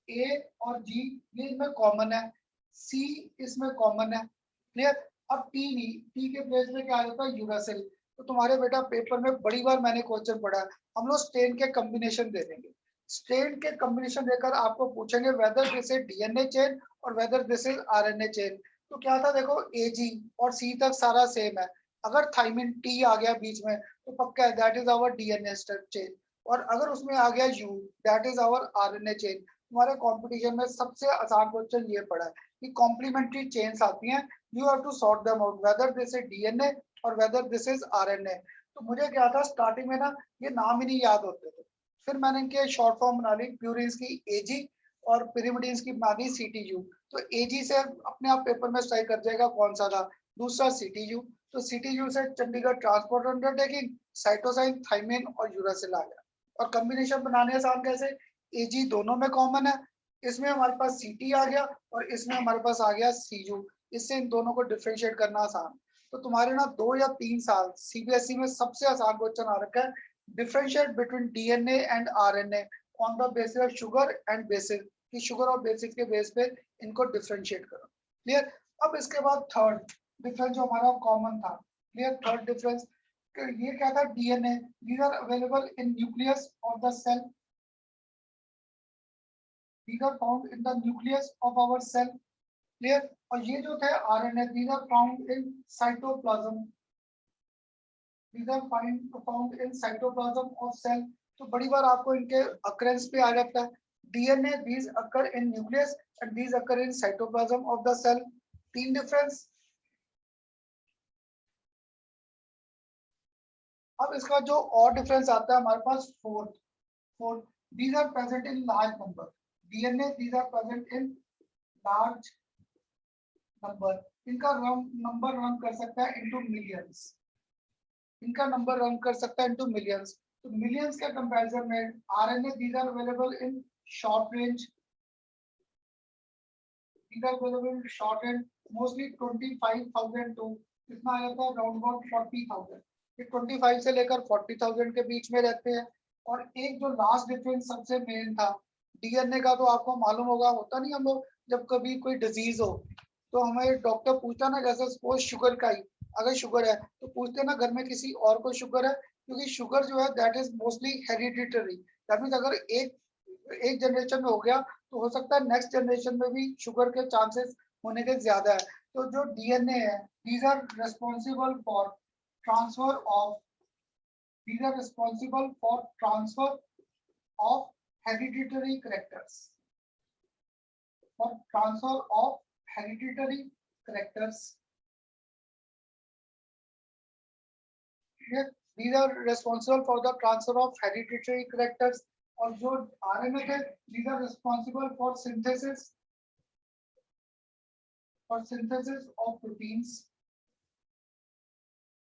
ए और जी ये इनमें कॉमन है, सी इसमें कॉमन है। क्लियर। अब टी नहीं, टी के प्लेस में क्या आ जाता है, यूरासिल। तो तुम्हारे बेटा पेपर में बड़ी बार मैंने क्वेश्चन पढ़ा है, हम लोग स्ट्रेन के कॉम्बिनेशन दे देंगे, स्ट्रेन के कॉम्बिनेशन देकर आपको पूछेंगे whether this is DNA chain और whether this is RNA chain. तो क्या था देखो, एजी और सी तक सारा सेम है, अगर थाइमिन टी आ गया बीच में तो पक्का है that is our DNA chain, और अगर उसमें आ गया U that is our RNA chain. हमारे कंपटीशन में सबसे आसान क्वेश्चन ये पड़ा है कि कॉम्प्लीमेंट्री चेन्स आती हैं, you have to sort them out whether this is DNA और वेदर दिस इज आरएनए। तो मुझे क्या था स्टार्टिंग में ना ये नाम ही नहीं याद होते थे, फिर मैंने इनके शॉर्ट फॉर्म बना ली, प्यूरिन्स की एजी और पिरिमिडिन्स की बना दी सीटीयू। तो एजी से अपने आप पेपर में स्ट्राइक कर जाएगा कौन सा था, दूसरा सीटीयू। तो सीटीयू से Chandigarh transport undertaking, cytosine, thymine और यूरासिल आ गया। और कॉम्बिनेशन बनाने आसान कैसे, एजी दोनों में कॉमन है, इसमें हमारे पास सीटी आ गया और इसमें हमारे पास आ गया सीयू, इससे इन दोनों को डिफरेंशिएट करना आसान। तो तुम्हारे ना 2 या 3 साल सीबीएसई में सबसे आसान क्वेश्चन आ रखा है, differentiate between DNA and RNA on the basis of sugar and bases, कि शुगर और बेसिस के बेस पे इनको डिफरेंशिएट करो। क्लियर। अब इसके बाद थर्ड डिफरेंस जो हमारा कॉमन था, क्लियर, थर्ड डिफरेंस ये क्या था, DNA these are available in nucleus of the cell, these are found in the nucleus of our cell। Clear. और ये जो थे RNA these are found in cytoplasm, these are found in cytoplasm of cell। तो बड़ी बार आपको इनके occurrence पे आ जाता है, DNA these occur in nucleus and these occur in cytoplasm of the cell। तीन डिफरेंस। अब इसका जो और डिफरेंस आता है हमारे पास fourth, these are present in large number, DNA these are present in large number, इनका नंबर रन कर सकता है इनटू मिलियंस, इनका नंबर रन कर सकता है इनटू मिलियंस। तो मिलियंस के कंपैरिजन में RNA these are available in short range, these are available in short range mostly 25,000 to कितना आ जाता है अराउंड अबाउट 40,000, ये 25 से लेकर 40,000 के बीच में रहते हैं। और एक जो लास्ट डिफरेंस सबसे मेन था डीएनए का, तो आपको मालूम होगा, होता नहीं हम लोग जब कभी कोई डिजीज हो तो हमें डॉक्टर पूछता ना, जैसे सपोज शुगर का ही अगर शुगर है तो पूछते ना घर में किसी और को शुगर है, क्योंकि शुगर जो है that is mostly hereditary, that means अगर एक जनरेशन में हो गया तो हो सकता है नेक्स्ट जनरेशन में भी शुगर के चांसेस होने के ज्यादा है। तो जो डीएनए है these are responsible for transfer of, these are responsible for transfer of hereditary characters, for transfer of hereditary characters। These are responsible for the transfer of hereditary characters। और जो आरएनए है these are responsible for synthesis of proteins,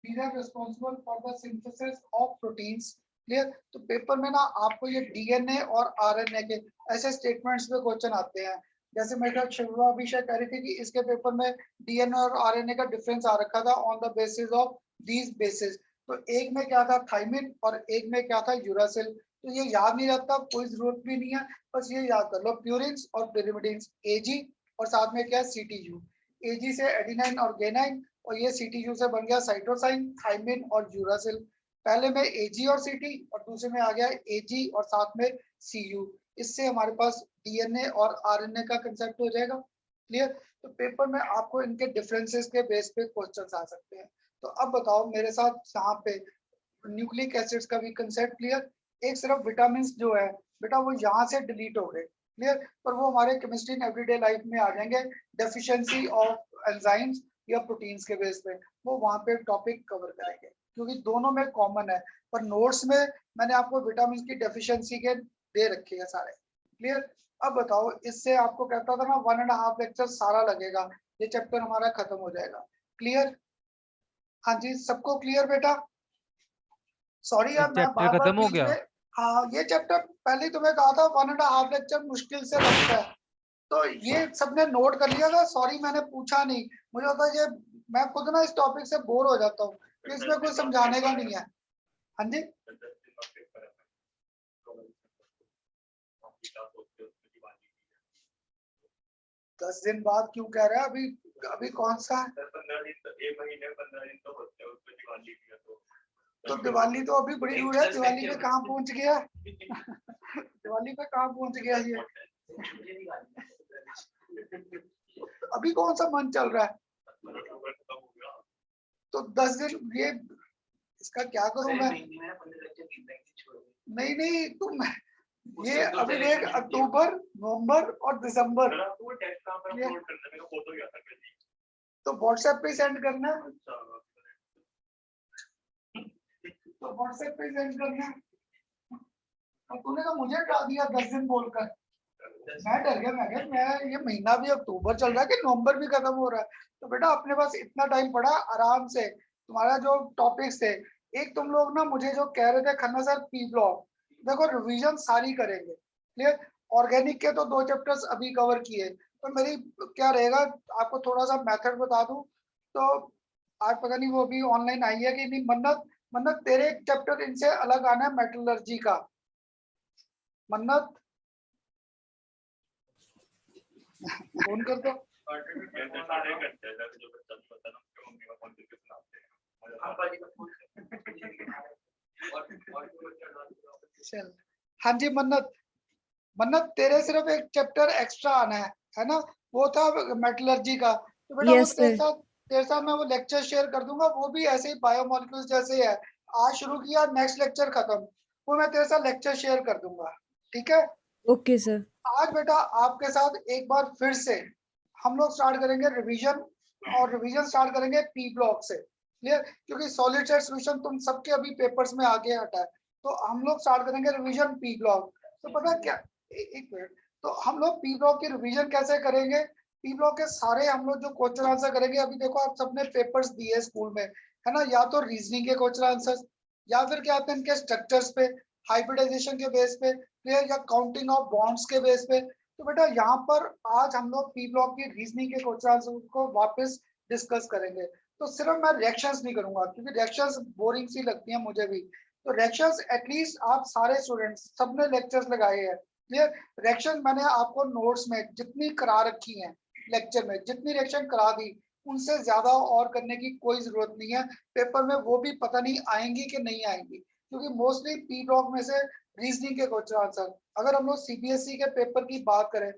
these are responsible for the synthesis of proteins। Clear. तो paper में ना आपको ये DNA और RNA के ऐसे स्टेटमेंट्स पे क्वेश्चन आते हैं, जैसे मेरे शिवा अभिषेक कह रही थी कि इसके पेपर में डीएनए और आरएनए का डिफरेंस आ रखा था on the basis of these basis. तो एक में क्या था थाइमिन और एक में क्या था यूरासिल। तो ये याद नहीं रहता, कोई जरूरत भी नहीं है, बस ये याद कर लो प्यूरिन्स और पिरिमिडिन्स, एजी और साथ में क्या सीटीयू, एजी से एडिनाइन और गेनाइन और ये सीटीयू से बन गया साइटोसाइन, थाइमिन और यूरासिल। पहले में एजी और सीटी और दूसरे में आ गया एजी और साथ में सीयू। इससे हमारे पास डीएनए और आरएनए का कंसेप्ट हो जाएगा। क्लियर। तो पेपर में आपको इनके डिफरेंसेस के बेस पे क्वेश्चंस आ सकते हैं। तो अब बताओ मेरे साथ यहाँ पे न्यूक्लिक एसिड्स का भी कंसेप्ट क्लियर। एक सिर्फ विटामिन जो है बेटा वो यहाँ से डिलीट हो गए, क्लियर, पर वो हमारे केमिस्ट्री इन एवरीडे लाइफ में आ जाएंगे, डेफिशिएंसी ऑफ एंजाइम्स या प्रोटीन्स के बेस पे वो वहाँ पे टॉपिक कवर करेंगे, क्योंकि दोनों में कॉमन है। पर नोट्स में मैंने आपको विटामिन की डेफिशिएंसी के दे रखे हैं सारे। क्लियर। अब बताओ इससे आपको कहता था ना 1.5 लेक्चर सारा लगेगा, ये चैप्टर हमारा खत्म हो जाएगा। क्लियर। हाँ जी सबको क्लियर बेटा। सॉरी यार मैं चैप्टर बार बार खत्म हो बीच गया। में, हाँ ये चैप्टर पहले ही तुम्हें कहा था 1.5 लेक्चर मुश्किल से लगता है, तो ये सबने नोट कर लिया था। सॉरी मैंने पूछा नहीं, मुझे होता ये मैं खुद ना इस टॉपिक से बोर हो जाता हूँ, इसमें कुछ समझाने का नहीं है। हाँ जी, 10 दिन बाद क्यों कह रहा है? अभी अभी कौन सा है? 15 दिन तो 1 महीने 15 दिन तो होते हैं, उसमें दिवाली भी है तो दिवाली तो अभी बड़ी दूर है, दिवाली पे कहाँ पहुंच गया? दिवाली पे कहाँ पहुंच गया ये? अभी कौन सा मंथ चल रहा है? तो 10 दिन ये इसका क्या करूं मैं? नहीं नहीं, तुम ये अभी देख, अक्टूबर, नवंबर और दिसंबर, तो व्हाट्सएप पे सेंड करना, तो व्हाट्सएप पे सेंड करना। और तूने तो मुझे डाल दिया 10 दिन बोलकर, मैं डर गया। मैं कहा मैं ये महीना भी अक्टूबर चल रहा है कि नवंबर भी खत्म हो रहा है। तो बेटा अपने पास इतना टाइम पड़ा, आराम से तुम्हारा जो टॉपिक्स थे, एक तुम लोग ना मुझे जो कह रहे थे खन्ना सर पी ब्लॉक, देखो रिवीजन सारी करेंगे, क्लियर। ऑर्गेनिक के तो 2 चैप्टर्स अभी कवर किए, तो मेरी क्या रहेगा, आपको थोड़ा सा मेथड बता दूं। तो आज पता नहीं वो अभी ऑनलाइन आई है कि नहीं। मन्नत, मन्नत तेरे एक चैप्टर इनसे अलग आना है, मेटलर्जी का। मन्नत फोन कर दो। चल, हाँ जी मन्नत, मन्नत तेरे सिर्फ एक चैप्टर एक्स्ट्रा आना है ना? वो था मेटलर्जी का। तो बेटा वो यस सर। तेरे साथ मैं वो लेक्चर शेयर कर दूंगा, वो भी ऐसे ही बायोमोलिक्यूल्स जैसे ही है। आज शुरू किया, नेक्स्ट लेक्चर खत्म, वो मैं तेरे साथ लेक्चर शेयर कर दूंगा, ठीक है? Okay sir. आज बेटा आपके साथ एक बार फिर से हम लोग स्टार्ट करेंगे रिवीजन, और रिवीजन स्टार्ट करेंगे पी ब्लॉक से, क्लियर? क्योंकि सॉलिड स्टेट सॉल्यूशन तुम सबके अभी पेपर्स में आगे हटा है, तो हम लोग स्टार्ट करेंगे रिवीजन पी ब्लॉक। तो पता क्या, एक मिनट, तो हम लोग पी ब्लॉक की रिवीजन कैसे करेंगे? पी ब्लॉक के सारे हम लोग जो क्वेश्चन आंसर करेंगे, अभी देखो आप सबने पेपर्स दिए स्कूल में, है ना? या तो रीजनिंग के क्वेश्चन आंसर, या फिर क्या आते हैं इनके स्ट्रक्चर्स पे, हाइब्रिडाइजेशन के बेस पे, क्लियर, या काउंटिंग ऑफ बॉन्ड्स के बेस पे। तो बेटा यहाँ पर आज हम लोग पी ब्लॉक की रीजनिंग के क्वेश्चन आंसर को वापस डिस्कस करेंगे। तो सिर्फ मैं रिएक्शंस नहीं करूंगा, क्योंकि रिएक्शंस बोरिंग सी लगती है मुझे भी। तो रिएक्शंस एटलीस्ट आप सारे स्टूडेंट्स सबने लेक्चर्स लगाए हैं, क्लियर? रिएक्शन मैंने आपको नोट्स में जितनी करा रखी है, लेक्चर में जितनी रिएक्शन करा दी, उनसे ज्यादा और करने की कोई जरूरत नहीं है। पेपर में वो भी पता नहीं आएंगी कि नहीं आएंगी, क्योंकि मोस्टली पी ब्लॉक में से रीजनिंग के क्वेश्चन आंसर, अगर हम लोग सीबीएसई के पेपर की बात करें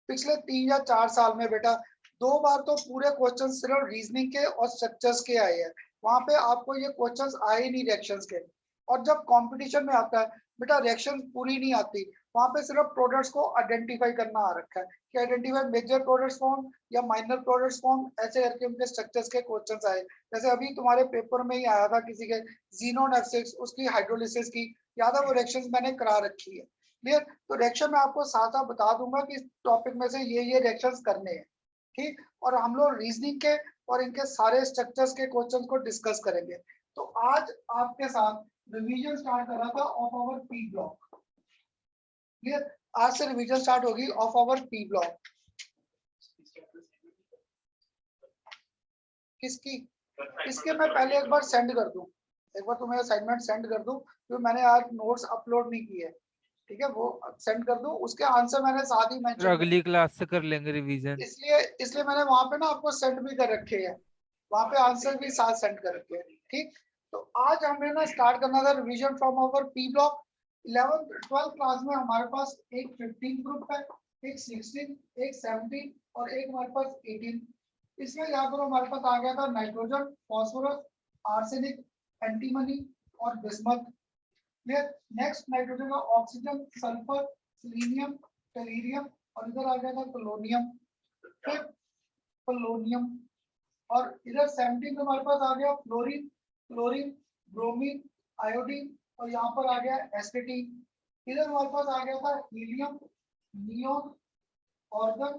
पिछले 3 या 4 साल में, बेटा 2 बार तो पूरे क्वेश्चन सिर्फ रीजनिंग के और स्ट्रक्चर्स के आए हैं। वहां पे आपको ये क्वेश्चंस आए ही नहीं रिएक्शंस के। और जब कंपटीशन में आता है बेटा, रिएक्शन पूरी नहीं आती, वहां पे सिर्फ प्रोडक्ट्स को आइडेंटिफाई करना आ रखा है कि आइडेंटिफाई मेजर प्रोडक्ट्स फॉर्म या माइनर प्रोडक्ट्स फॉर्म, ऐसे करके उनके स्ट्रक्चर्स के क्वेश्चंस आए। जैसे अभी तुम्हारे पेपर में ही आया था किसी के जीनोन F6, उसकी हाइड्रोलिसिस की, याद है? वो रिएक्शंस मैंने करा रखी है, क्लियर? तो रिएक्शन में आपको साथ साथ बता दूंगा कि इस टॉपिक में से ये रिएक्शंस करने हैं, ठीक? और हम लोग रीजनिंग के और इनके सारे स्ट्रक्चर्स के क्वेश्चंस को डिस्कस करेंगे। तो आज आपके साथ रिवीजन स्टार्ट कर रहा था of our P block, clear? आज से रिवीजन स्टार्ट होगी ऑफ आवर पी ब्लॉक। किसकी? इसके मैं पहले एक बार सेंड कर दूं, एक बार तुम्हें असाइनमेंट सेंड कर दूं, क्योंकि मैंने आज नोट्स अपलोड नहीं किए, ठीक है? वो सेंड कर दूं, उसके आंसर मैंने साथ ही फिर मेंशन अगली क्लास से कर लेंगे रिवीजन। इसलिए इसलिए मैंने वहां पे ना आपको सेंड भी कर रखे हैं, वहां पे आंसर भी साथ सेंड कर रखे हैं, ठीक? तो आज हमें ना स्टार्ट करना था revision from our P block. 11th 12th class में हमारे पास एक 15 ग्रुप है, एक 16, एक 17 और एक हमारे पास 18। इसमें याद करो हमारे पास आ गया था नाइट्रोजन, फास्फोरस, आर्सेनिक, एंटीमनी और बिस्मथ, क्लियर? नेक्स्ट नाइट्रोजन का ऑक्सीजन, सल्फर, सेलेनियम, टेलुरियम और इधर आ गया था पोलोनियम, फिर पोलोनियम। और इधर 17 में हमारे पास आ गया फ्लोरीन, क्लोरीन, ब्रोमीन, आयोडीन और यहाँ पर आ गया एस्टेटीन। इधर हमारे पास आ गया था helium, neon, organ,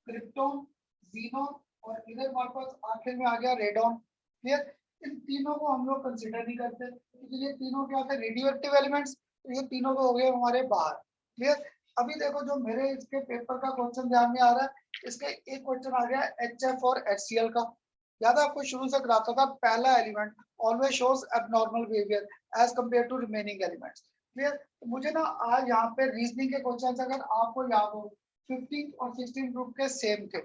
krypton, xenon और इधर हमारे पास आखिर में आ गया रेडॉन, क्लियर? इन तीनों को हम लोग कंसिडर नहीं करते, क्योंकि ये तीनों क्या थे? रेडियोएक्टिव एलिमेंट्स, तो ये तीनों तो हो गए हमारे बाहर, क्लियर? अभी देखो जो मेरे इसके पेपर का क्वेश्चन ध्यान में आ रहा है, इसके एक क्वेश्चन आ गया HF और HCl का, याद है आपको शुरू से कराता था, पहला element always shows abnormal behaviour as compare to remaining elements. Clear? मुझे ना आज यहाँ पे रीजनिंग के क्वेश्चन अगर आपको याद हो 15 और 16 ग्रुप के सेम थे,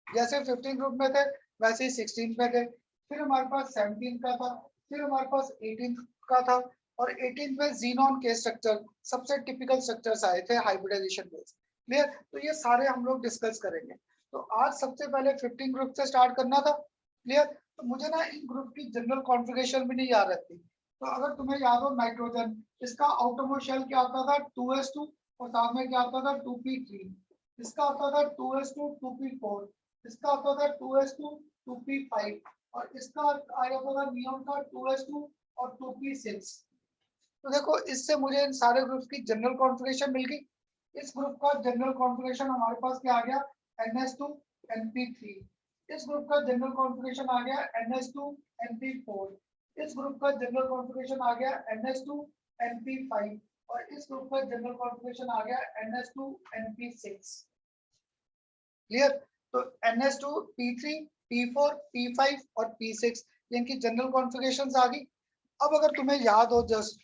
जैसे 15 ग्रुप में थे वैसे ही 16 में थे, फिर हमारे पास 17 का था, फिर हमारे पास 18 का था, और 18 में जीनॉन के स्ट्रक्चर सबसे टिपिकल स्ट्रक्चर्स आए थे हाइब्रिडाइजेशन बेस्ड। क्लियर? तो ये सारे हम लोग डिस्कस करेंगे। तो आज सबसे पहले 15 ग्रुप से स्टार्ट करना था। क्लियर? तो मुझे ना इन ग्रुप की जनरल कॉन्फ़िगरेशन भी नहीं याद रहती। तो अगर तुम्हें याद हो नाइट्रोजन, इसका आउटरमोस्ट शेल क्या होता था 2s2, और साथ में क्या होता था 2p3, इसका होता था 2s2 2p4, इसका होता था 2s2 2p5, और इसका आ जाता था नियॉन का 2s2 और 2p6। तो देखो इससे मुझे इन सारे ग्रुप्स की जनरल कॉन्फ़िगरेशन मिल गई। इस ग्रुप का जनरल कॉन्फ़िगरेशन हमारे पास क्या आ गया NH2 NP3, इस ग्रुप का जनरल कॉन्फ़िगरेशन आ गया NH2 NP4, इस ग्रुप का जनरल कॉन्फ़िगरेशन आ गया NH2 NP5, और इस ग्रुप का जनरल कॉन्फ़िगरेशन आ गया NH2 NP6। क्लियर? तो NH2 P3 P4 P5 और P6 इनकी जनरल कॉन्फ़िगरेशंस आ गई। अब अगर तुम्हें याद हो, जस्ट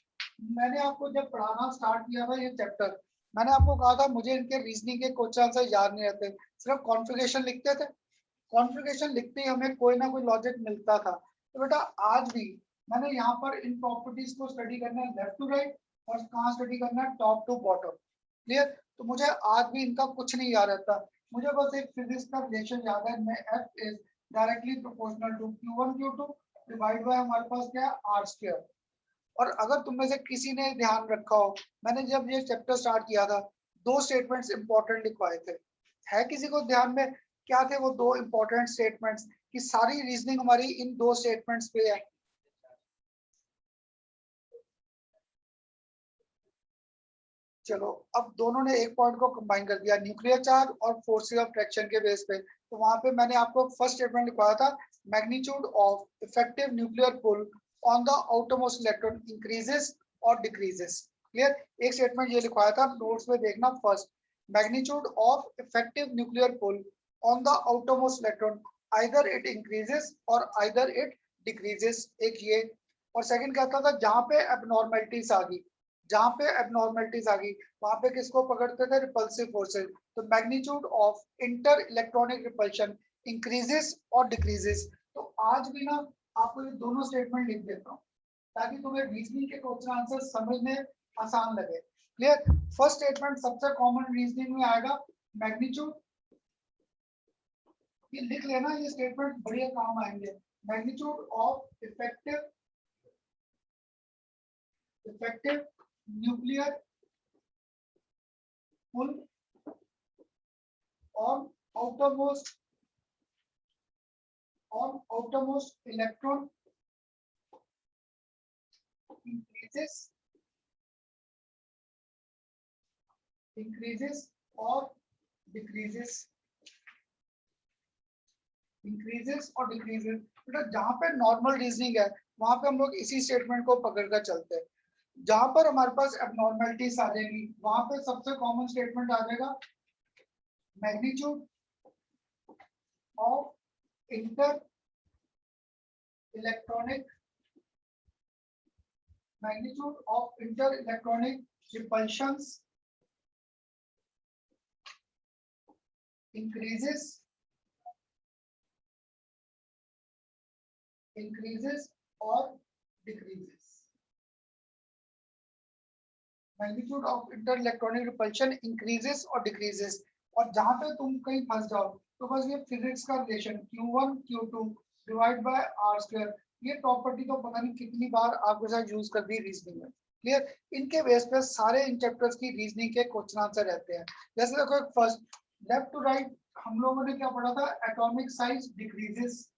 मैंने आपको जब पढ़ाना स्टार्ट किया था ये चैप्टर, मैंने आपको कहा था मुझे इनके रीजनिंग के क्वेश्चन आंसर याद नहीं रहते, सिर्फ कॉन्फ़िगरेशन लिखते थे। कॉन्फ़िगरेशन लिखते ही हमें कोई ना कोई लॉजिक मिलता था। तो बेटा आज भी मैंने यहाँ पर इन प्रॉपर्टीज को स्टडी करना है लेफ्ट टू राइट, और कहाँ स्टडी करना है टॉप टू बॉटम। क्लियर? तो मुझे आज भी इनका कुछ नहीं याद रहता, मुझे बस एक फिजिक्स का रिलेशन याद है, मैं F is directly proportional to Q1 Q2 divide by हमारे पास क्या है R स्क्वायर। और अगर तुम में से किसी ने ध्यान रखा हो, मैंने जब ये चैप्टर स्टार्ट किया था दो स्टेटमेंट्स इंपॉर्टेंट लिखवाए थे। है किसी को ध्यान में क्या थे वो दो इंपॉर्टेंट स्टेटमेंट्स, कि सारी रीजनिंग हमारी इन दो स्टेटमेंट्स पे है? चलो अब दोनों ने एक पॉइंट को कंबाइन कर दिया, न्यूक्लियर चार्ज और फोर्सेस ऑफ अट्रैक्शन के बेस पे। तो वहां पे मैंने आपको फर्स्ट स्टेटमेंट लिखवाया था, magnitude of effective nuclear pull on the outermost electron increases और डिक्रीजेस। क्लियर? एक स्टेटमेंट ये लिखवाया था, नोट्स में देखना first, magnitude of effective nuclear pull on the outermost electron either it increases और आइदर इट डिक्रीजेस, एक ये। और सेकंड कहता था जहां पे एबनॉर्मलिटीज आ गई, जहां पे एबनॉर्मलिटीज आ गई वहां पे किसको पकड़ते थे, रिपल्सिव फोर्सेस। तो magnitude of inter electronic repulsion increases और डिक्रीजेस। तो आज भी ना आपको ये दोनों स्टेटमेंट लिख देता हूँ ताकि तुम्हें रीजनिंग के क्वेश्चन आंसर समझने आसान लगे। क्लियर? फर्स्ट स्टेटमेंट सबसे कॉमन रीजनिंग में आएगा मैग्नीट्यूड, ये लिख लेना, ये स्टेटमेंट बढ़िया काम आएंगे। Magnitude of effective nuclear pull on outermost electron increases or decreases, बेटा जहां पे नॉर्मल रीजनिंग है वहां पे हम लोग इसी स्टेटमेंट को पकड़ कर चलते हैं। जहां पर हमारे पास एबनॉर्मलिटीज आ जाएगी वहां पे सबसे कॉमन स्टेटमेंट आ जाएगा magnitude of inter electronic repulsions increases or decreases। Magnitude of inter electronic repulsion increases और डिक्रीजेस। और जहां पे तुम कहीं फंस जाओ तो बस ये फिजिक्स का relation Q1 Q2 divide bye R square, ये प्रॉपर्टी तो पता नहीं कितनी बार आपके साथ यूज कर दी रीजनिंग में। क्लियर? इनके बेस पे सारे इन चैप्टर्स की रीजनिंग के क्वेश्चन आंसर रहते हैं। जैसे देखो फर्स्ट लेफ्ट टू राइट हम लोगों ने क्या पढ़ा था, एटॉमिक साइज डिक्रीजेस,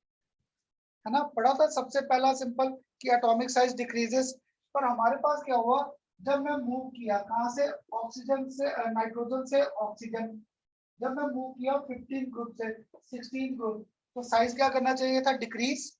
है ना, पढ़ा था सबसे पहला सिंपल कि एटॉमिक साइज डिक्रीजेस। पर हमारे पास क्या हुआ, जब मैं मूव किया कहां से, ऑक्सीजन से नाइट्रोजन से ऑक्सीजन, जब मैं मूव किया 15 ग्रुप से 16 ग्रुप, तो साइज क्या करना चाहिए था, डिक्रीज,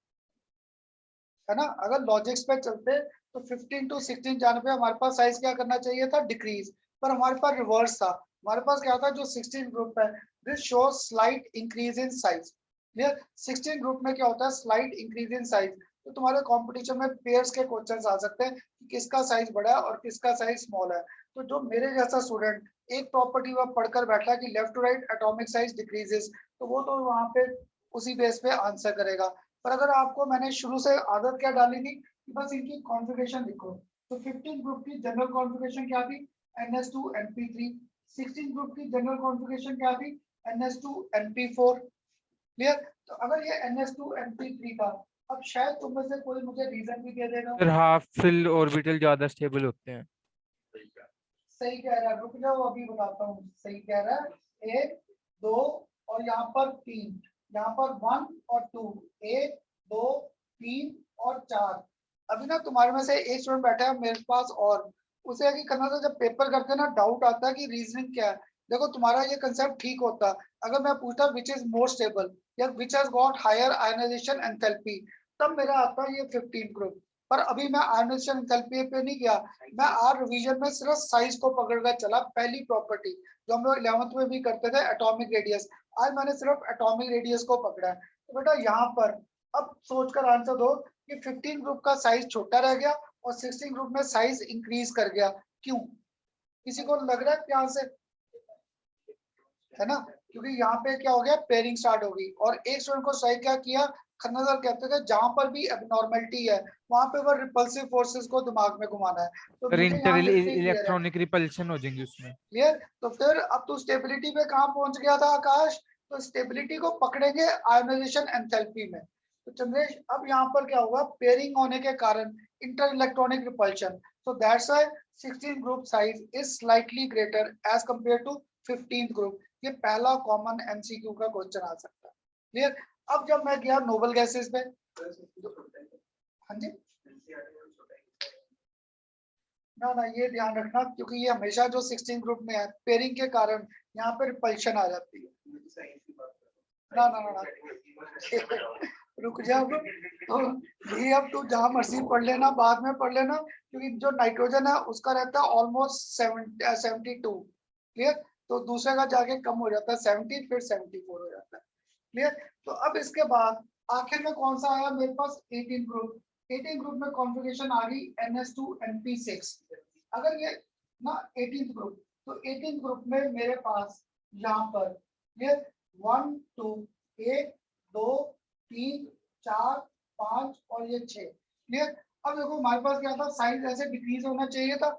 है ना। अगर लॉजिक्स पे चलते तो 15 टू 16 जाने पे हमारे पास साइज क्या करना चाहिए था, डिक्रीज। पर हमारे पास रिवर्स था, हमारे पास क्या था, जो 16 ग्रुप है this shows slight increase in size. Clear. 16 group में क्या होता है, स्लाइट इंक्रीज इन साइज। तो तुम्हारे कंपटीशन में पेयर्स के क्वेश्चंस आ सकते हैं कि किसका साइज बड़ा है और किसका साइज स्मॉल है। तो जो मेरे जैसा स्टूडेंट एक प्रॉपर्टी में पढ़कर बैठा है कि left to right atomic size decreases, तो वो तो वहां पे उसी बेस पे आंसर करेगा। पर अगर आपको मैंने शुरू से आदत क्या डाली थी कि बस इनकी कॉन्फ़िगरेशन लिखो, तो 15 ग्रुप की जनरल कॉन्फ़िगरेशन क्या थी, NS2 NP3। 16 ग्रुप की जनरल कॉन्फ़िगरेशन क्या थी, NS2 NP4। क्लियर। तो अगर ये NS2 NP3 का, अब शायद तुम में से कोई मुझे रीजन भी दे देगा। फिर हाफ फिल ऑर्बिटल ज्यादा स्टेबल होते हैं। सही कह रहा है, रुक जाओ अभी बताता हूँ। सही कह रहा है, 1 2 और यहाँ पर 3, यहाँ पर 1 और 2, 1 2 3 और 4। अभी ना तुम्हारे में से एक स्टूडेंट बैठा है मेरे पास, और उसे यही करना था, जब पेपर करते हैं ना डाउट आता है कि रीजनिंग क्या है। देखो तुम्हारा ये कंसेप्ट ठीक होता, अगर मैं पूछता विच इज मोर स्टेबल या which has got higher ionisation enthalpy, तब मेरा आता ये 15 ग्रुप। पर अभी मैं आयनाइजेशन एंथैल्पी पे नहीं गया, मैं आज रिवीजन में सिर्फ साइज को पकड़कर चला। पहली प्रॉपर्टी जो हम लोग 11th में भी करते थे, एटॉमिक रेडियस, आज मैंने सिर्फ एटॉमिक रेडियस को पकड़ा है। तो बेटा यहाँ पर अब सोचकर आंसर दो कि 15 ग्रुप का साइज छोटा रह गया और 16 ग्रुप में साइज इंक्रीज कर गया, क्यों? किसी को लग रहा है क्या से, है ना? क्योंकि यहाँ पे क्या हो गया, पेयरिंग स्टार्ट हो गई। और एक स्टूडेंट को सही क्या किया, खन्ना सर कहते थे जहां पर भी एबनॉर्मलिटी है वहां पे वो रिपल्सिव फोर्सेस को दिमाग में घुमाना है। तो फिर मुझे इंटर यहाँ लिखते ही क्लियर है। इलेक्ट्रॉनिक रिपल्शन हो जाएंगी उसमें। क्लियर। तो फिर अब तू स्टेबिलिटी पे कहाँ पहुंच गया था आकाश, तो स्टेबिलिटी को पकड़ेंगे आयोनाइजेशन एंथैल्पी में। तो चंद्रेश अब यहाँ पर क्या होगा, पेयरिंग होने के कारण inter electronic repulsion, so that's why 16 group size is slightly greater as compare to 15 group. ये पहला कॉमन एमसीक्यू का क्वेश्चन आ सकता है। क्लियर। अब जब मैं गया नोबल गैसेस पे, हाँ जी, ना ये ध्यान रखना, क्योंकि ये हमेशा जो 16 ग्रुप में है पेयरिंग के कारण यहाँ पे रिपल्शन आ जाती है। ना रुक जाओ। तो ये अब तू जहाँ मर्जी पढ़ लेना, बाद में पढ़ लेना, क्योंकि जो नाइट्रोजन है उसका रहता है ऑलमोस्ट 72। क्लियर। तो दूसरे का जाके कम हो जाता है 70, फिर 74 हो जाता है। क्लियर। तो अब इसके बाद आखिर में कौन सा आया मेरे पास, 18 ग्रुप। 18 ग्रुप में कॉन्फ़िगरेशन आ गई NS2 NP6। अगर ये ना 18 ग्रुप, तो 18 ग्रुप में मेरे पास यहाँ पर ये 1 2 1 2 3 4 5 और ये 6। क्लियर। अब देखो हमारे पास क्या था, साइज ऐसे डिक्रीज होना चाहिए था,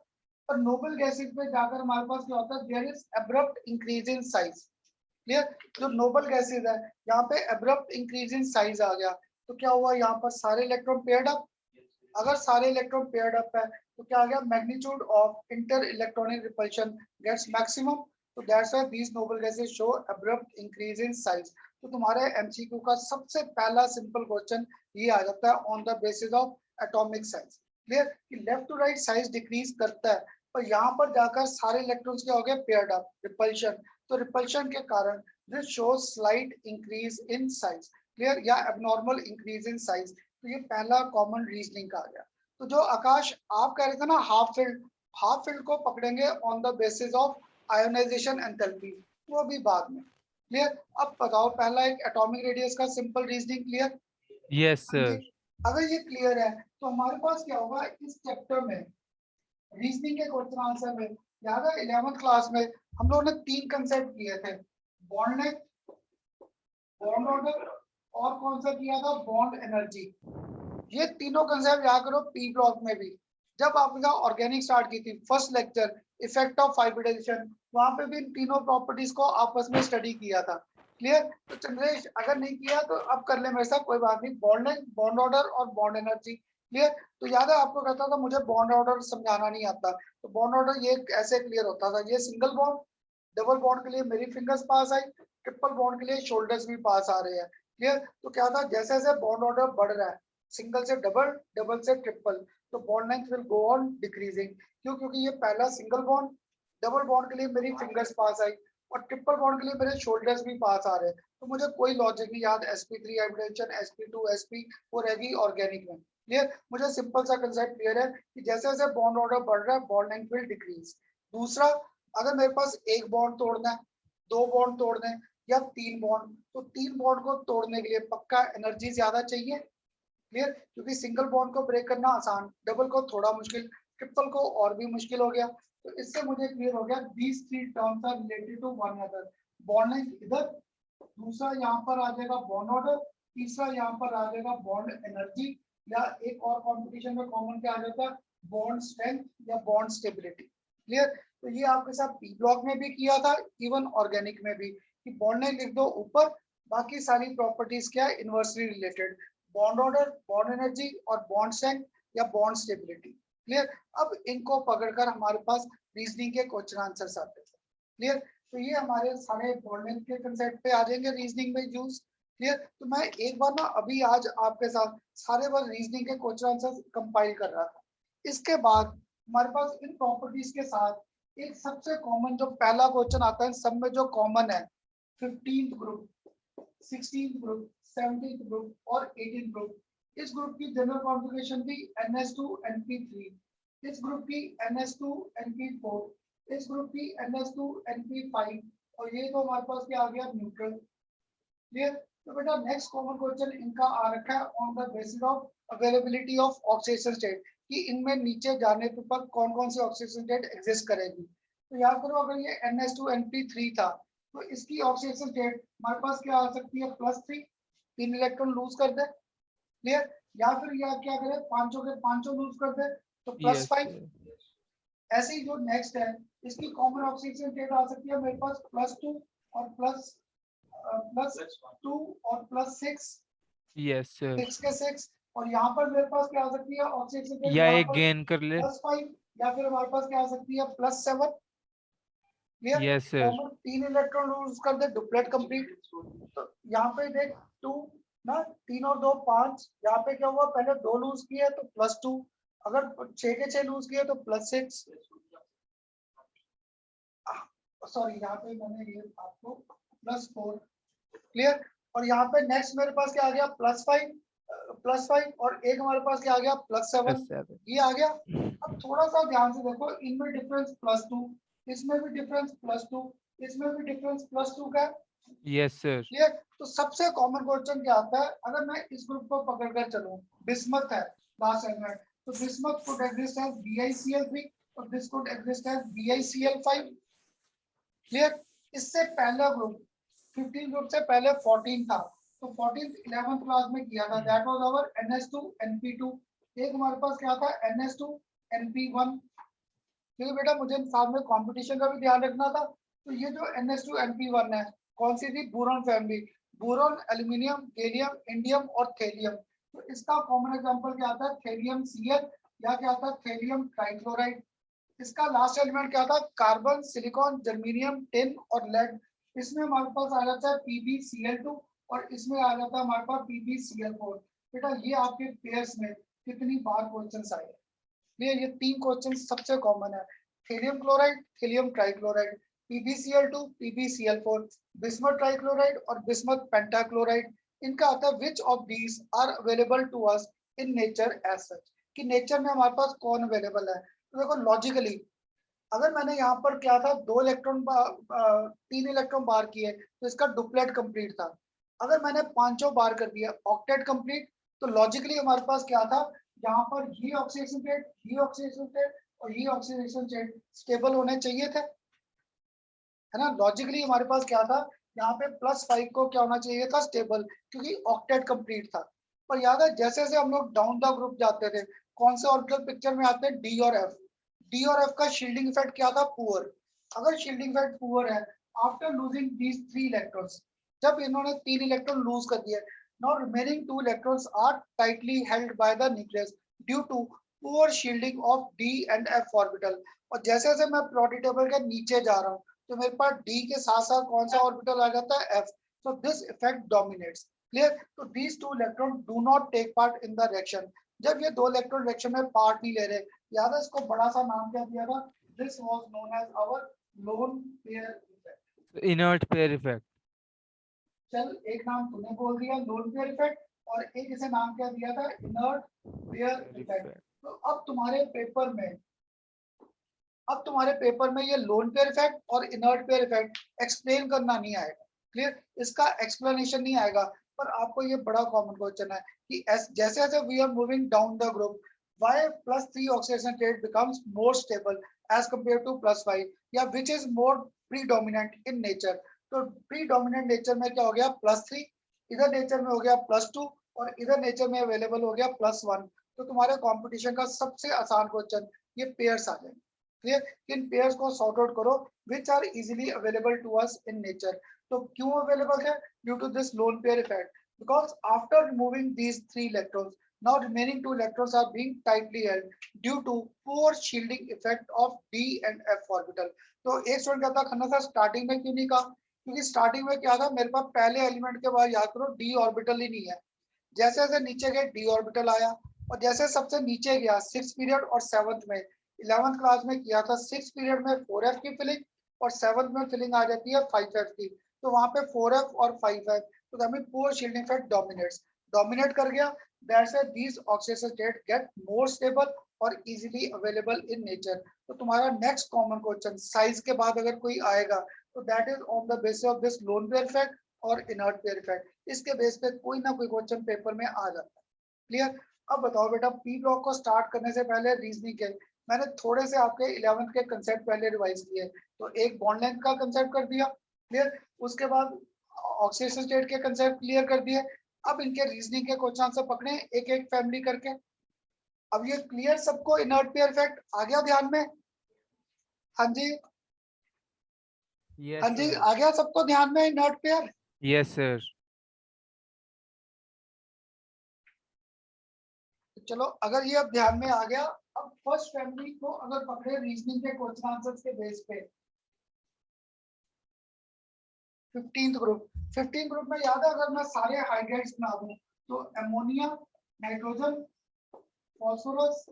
पर नोबल गैसेस पे जाकर हमारे पास क्या होता है, there is abrupt increase in size. Clear. जो नोबल गैसेस है यहाँ पे अब्रप्ट इंक्रीज इन साइज आ गया, तो क्या हुआ, यहाँ पर सारे इलेक्ट्रॉन पेयर्ड अप। अगर सारे इलेक्ट्रॉन पेयर्ड अप है तो क्या आ गया, magnitude of inter electronic repulsion gets maximum. तो that's why these noble gases show abrupt increase in size. तो तुम्हारे एमसीक्यू का सबसे पहला सिंपल क्वेश्चन ये आ जाता है on the basis of atomic size. Clear कि left to right size decrease करता है, पर यहाँ पर जाकर सारे इलेक्ट्रॉन्स क्या हो गए, पेयर्ड अप, रिपल्शन। तो रिपल्शन के कारण this shows slight increase in size. Clear, या एबनॉर्मल इंक्रीज इन साइज। तो ये पहला कॉमन रीजनिंग का आ गया। तो जो आकाश आप कह रहे थे ना हाफ फील्ड को पकड़ेंगे on the basis of ionisation enthalpy, वो भी बाद में। क्लियर। अब बताओ पहला एक एटॉमिक रेडियस का सिंपल रीजनिंग क्लियर। यस हाँ जी। सर। अगर ये क्लियर है तो हमारे पास क्या होगा इस चैप्टर में, रीजनिंग के क्वेश्चन आंसर में। याद है 11th क्लास में हम लोगों ने 3 कंसेप्ट किए थे, बॉन्ड लेंथ, बॉन्ड ऑर्डर, और कौन सा किया था, बॉन्ड एनर्जी। ये तीनों कंसेप्ट याद करो पी ब्लॉक में भी। जब आपने ऑर्गेनिक स्टार्ट की थी first lecture, effect of hybridisation, वहां पे भी इन तीनों प्रॉपर्टीज को आपस में स्टडी किया था। क्लियर। तो चंद्रेश अगर नहीं किया तो अब कर ले मेरे साथ, कोई बात नहीं। बॉन्ड लेंथ, बॉन्ड ऑर्डर और बॉन्ड एनर्जी। क्लियर। तो याद है आपको कहता था मुझे बॉन्ड ऑर्डर समझाना नहीं आता, तो बॉन्ड ऑर्डर ये ऐसे क्लियर होता था, ये सिंगल बॉन्ड, डबल बॉन्ड के लिए मेरी फिंगर्स पास आई, ट्रिपल बॉन्ड के लिए शोल्डर्स भी पास आ रहे हैं। क्लियर। तो क्या था, जैसे जैसे बॉन्ड ऑर्डर बढ़ रहा है, सिंगल से डबल, डबल से ट्रिपल, तो bond length will go on decreasing. क्यों? क्योंकि ये पहला सिंगल बॉन्ड, डबल बॉन्ड के लिए मेरी फिंगर्स पास आई, और ट्रिपल बॉन्ड के लिए मेरे शोल्डर्स भी पास आ रहे हैं। तो मुझे कोई लॉजिक नहीं याद, sp3 हाइब्रिडेशन, sp2 sp रहेगी ऑर्गेनिक में। क्लियर। मुझे सिंपल सा कंसेप्ट क्लियर है कि जैसे जैसे बॉन्ड ऑर्डर बढ़ रहा है बॉन्ड लेंथ विल डिक्रीज। दूसरा, अगर मेरे पास एक बॉन्ड तोड़ना है, 2 बॉन्ड तोड़ने हैं, या 3 बॉन्ड, तो 3 बॉन्ड को तोड़ने के लिए पक्का एनर्जी ज्यादा चाहिए, क्लियर, क्योंकि सिंगल बॉन्ड को ब्रेक करना आसान, डबल को थोड़ा मुश्किल, ट्रिपल को और भी मुश्किल हो गया। तो इससे मुझे क्लियर हो गया these three terms are related to one other. Bond length इधर, दूसरा यहाँ पर आ जाएगा बॉन्ड ऑर्डर, तीसरा यहाँ पर आ जाएगा बॉन्ड एनर्जी, या एक और कॉम्पिटिशन में कॉमन क्या आ जाता है, बॉन्ड स्ट्रेंथ या बॉन्ड स्टेबिलिटी, क्लियर। तो ये आपके साथ पी ब्लॉक में भी किया था, इवन ऑर्गेनिक में भी, कि बॉन्ड लेंथ लिख दो ऊपर, बाकी सारी प्रॉपर्टीज क्या है, inversely related, bond order, bond energy और बॉन्ड स्ट्रेंथ या बॉन्ड स्टेबिलिटी, क्लियर। अब इनको पकड़कर हमारे पास रीजनिंग के क्वेश्चन आंसर्स आते हैं, क्लियर। तो ये हमारे सारे बॉन्ड लेंथ के कंसेप्ट पे आ जाएंगे रीजनिंग में यूज, क्लियर। तो मैं एक बार ना अभी आज आपके साथ सारे बार रीजनिंग के क्वेश्चन आंसर कंपाइल कर रहा था। इसके बाद हमारे पास इन प्रॉपर्टीज के साथ एक सबसे कॉमन जो पहला क्वेश्चन आता है सब में जो कॉमन है, 15th group, 16th group, 17th group और 18th ग्रुप, इस ग्रुप की जनरल कॉन्फ़िगरेशन थी NS2NP3, इस ग्रुप की NS2NP4, इस ग्रुप की NS2NP5, और ये तो हमारे पास क्या आ गया, न्यूट्रल, क्लियर। तो बेटा नेक्स्ट कॉमन क्वेश्चन इनका आ रखा है on the basis of availability of oxidation state, कि इनमें नीचे जाने पर कौन कौन सी ऑक्सीडेशन स्टेट एग्जिस्ट करेगी। तो याद करो अगर ये NS2NP3 था तो इसकी ऑक्सीडेशन स्टेट हमारे पास क्या आ सकती है, +3, 3 इलेक्ट्रॉन लूज कर दे, क्लियर, या फिर यह क्या करे, पांचों के पांचों लूज कर दे तो Yes, +5। sir. ऐसे ही जो नेक्स्ट है इसकी कॉमन ऑक्सीडेशन स्टेट आ सकती है मेरे पास +2 और +2 और +6, Yes, sir. 6 के 6, और यहाँ पर मेरे पास क्या आ सकती है ऑक्सीडेशन स्टेट, या यहाँ एक पर गेन कर ले। +5, या फिर हमारे पास क्या आ सकती है +7, clear. Yes, sir. Common 3 electron lose कर दे, डुप्लेट कंप्लीट। तो यहाँ पे देख 2 ना, 3 और 2 5, यहाँ पे क्या हुआ, पहले 2 लूज किए तो +2, अगर 6 के 6 लूज किए तो +6, सॉरी यहाँ पे मैंने ये आपको +4, क्लियर। और यहाँ पे नेक्स्ट मेरे पास क्या आ गया, +5 और एक हमारे पास क्या आ गया, +7, +7. ये आ गया। अब थोड़ा सा ध्यान से देखो, इनमें डिफरेंस +2, इसमें भी डिफरेंस +2, इसमें भी डिफरेंस +2 का है, Yes, sir. क्लियर। तो सबसे कॉमन क्वेश्चन क्या आता है, अगर मैं इस ग्रुप को पकड़ कर चलूं, बिस्मथ है लास्ट एलिमेंट, तो bismuth could exist as BiCl3 और this could exist as BiCl5, clear. इससे पहला ग्रुप 15 ग्रुप से पहले 14 था, तो 14th 11th क्लास में किया था, दैट वाज आवर NS2NP2। एक हमारे पास क्या था, NS2NP1, क्योंकि बेटा मुझे साथ में कंपटीशन का भी ध्यान रखना था। तो ये जो NS2NP1 है, कौन सी थी, boron family, boron, aluminium, gallium, indium और थेलियम। तो इसका कॉमन एग्जांपल क्या आता है, थेलियम Cl, या क्या आता है, थेलियम ट्राइक्लोराइड। इसका लास्ट एलिमेंट क्या था, कार्बन, सिलिकॉन, जर्मेनियम, टिन और लेड। इसमें हमारे पास आ जाता है PbCl2 और इसमें आ जाता है हमारे पास PbCl4। बेटा ये आपके पेयर्स में कितनी बार क्वेश्चंस आए, ये 3 क्वेश्चन सबसे कॉमन है, thallium chloride, thallium trichloride, PbCl2, PbCl4, bismuth trichloride और बिस्मथ पेंटाक्लोराइड। इनका आता है which of these are available to us in nature as such, कि नेचर में हमारे पास कौन अवेलेबल है। तो देखो लॉजिकली अगर मैंने यहाँ पर क्या था, 3 इलेक्ट्रॉन बार किए तो इसका डुप्लेट कंप्लीट था, अगर मैंने पांचों बार कर दिया ऑक्टेट कंप्लीट, तो लॉजिकली हमारे पास क्या था, यहाँ पर ये ऑक्सीडेशन स्टेट, ये ऑक्सीडेशन स्टेट और ये ऑक्सीडेशन स्टेट स्टेबल होने चाहिए थे, है ना। लॉजिकली हमारे पास क्या था, यहाँ पे +5 को क्या होना चाहिए था, स्टेबल, क्योंकि ऑक्टेट कंप्लीट था। पर याद है जैसे जैसे हम लोग डाउन द ग्रुप जाते थे, कौन से ऑर्बिटल पिक्चर में आते हैं, डी और एफ। डी और एफ का शील्डिंग इफेक्ट क्या था, पुअर। अगर शील्डिंग इफेक्ट पुअर है आफ्टर लूजिंग दीज 3 इलेक्ट्रॉन्स, जब इन्होंने 3 इलेक्ट्रॉन लूज कर दिए, now remaining 2 electrons are tightly held by the nucleus due to poor shielding of D and F orbital. और जैसे जैसे मैं प्रोटी टेबल के नीचे जा रहा हूँ तो मेरे पास डी के साथ साथ कौन सा ऑर्बिटल आ जाता है, F. So this effect dominates, clear. तो these 2 electron do not take part in the reaction, जब ये 2 इलेक्ट्रॉन रिएक्शन में पार्ट नहीं ले रहे, याद है इसको बड़ा सा नाम क्या दिया था, this was known as our lone pair effect. Inert pair effect. चल एक नाम तूने बोल दिया लोन पेयर इफेक्ट, और एक इसे नाम क्या दिया था, इनर्ट पेयर इफेक्ट। तो अब तुम्हारे पेपर में ये लोन पेयर इफेक्ट और इनर्ट पेयर इफेक्ट एक्सप्लेन करना नहीं आएगा, क्लियर, इसका एक्सप्लेनेशन नहीं आएगा, पर आपको ये बड़ा कॉमन क्वेश्चन है कि जैसे जैसे we are moving down the group, why +3 oxidation state becomes more stable as compared to +5, या which is more predominant in nature। तो predominant नेचर में क्या हो गया +3, इधर नेचर में हो गया +2, और इधर नेचर में अवेलेबल हो गया +1। तो तुम्हारे कंपटीशन का सबसे आसान क्वेश्चन ये पेयर्स आ जाएंगे। क्लियर, इन पेयर्स को सॉर्ट आउट करो which are easily available to us in nature. तो क्यों अवेलेबल है? Due to this lone pair effect, because after removing these 3 electrons, now remaining 2 electrons are being tightly held due to poor shielding effect of d and f orbital। तो एक student कहता है Khanna sir starting में क्यों नहीं कहा? क्योंकि starting में क्या था, मेरे पास पहले एलिमेंट के बाद याद करो d ऑर्बिटल ही नहीं है। जैसे जैसे नीचे गए d ऑर्बिटल आया, और जैसे सबसे नीचे गया 6th पीरियड और 7th में, 11th क्लास में किया था 6th पीरियड में 4f की फिलिंग, और 7th में फिलिंग आ जाती है 5f की। तो वहां पे 4f और 5f, तो that mean poor shielding effect dominate कर गया। That's why these oxidation state get more stable और easily available in nature। तो तुम्हारा नेक्स्ट कॉमन क्वेश्चन साइज के बाद अगर कोई आएगा तो that is on the basis of this lone pair effect और इनर्ट पेयर इफेक्ट। इसके बेस पे कोई ना कोई क्वेश्चन पेपर में आ जाता है। क्लियर? अब बताओ बेटा, पी ब्लॉक को स्टार्ट करने से पहले रीजनिंग के मैंने थोड़े से आपके 11th के कंसेप्ट पहले रिवाइज किए। तो एक बॉन्ड लेंथ का कंसेप्ट कर दिया क्लियर, उसके बाद ऑक्सीडेशन स्टेट के कंसेप्ट क्लियर कर दिए। अब इनके रीजनिंग के क्वेश्चन से पकड़े एक एक फैमिली करके। अब ये क्लियर सबको, इनर्ट पेयर इफेक्ट आ गया ध्यान में? हाँ जी, हाँ जी, आ गया सबको ध्यान में इनर्ट पेयर? Yes sir. चलो अगर ये अब ध्यान में आ गया, अब फर्स्ट फैमिली को अगर पकड़े रीजनिंग के क्वेश्चन आंसर्स के बेस पे, 15th ग्रुप में याद है, अगर मैं सारे हाइड्राइड्स बना दूं तो ammonia, nitrogen, phosphorus,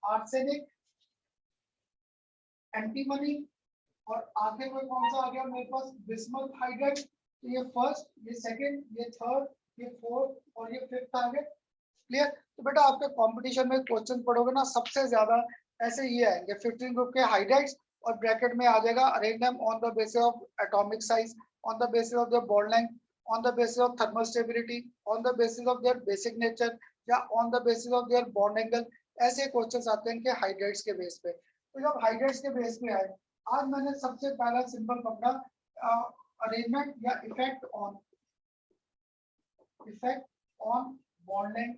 arsenic, antimony, और आगे कोई कौन सा आ गया मेरे पास, बिस्मथ हाइड्राइड। तो ये फर्स्ट, ये सेकंड, ये थर्ड, ये फोर्थ और ये फिफ्थ आ गए। क्लियर? तो बेटा आपके कंपटीशन में क्वेश्चन पढ़ोगे ना, सबसे ज्यादा ऐसे ये आएंगे 15 ग्रुप के हाइड्राइड्स, और ब्रैकेट में आ जाएगा arrange them on the basis of atomic size, on the basis of their bond length, on the basis of thermal stability, on the basis of their basic nature, या on the basis of their bond angle. ऐसे questions आते हैं इनके hydrides के base पे। तो जब hydrides के बेस पे आए, आज मैंने सबसे पहला सिंपल पकड़ा अरेंजमेंट या इफेक्ट ऑन बॉन्ड लेंथ।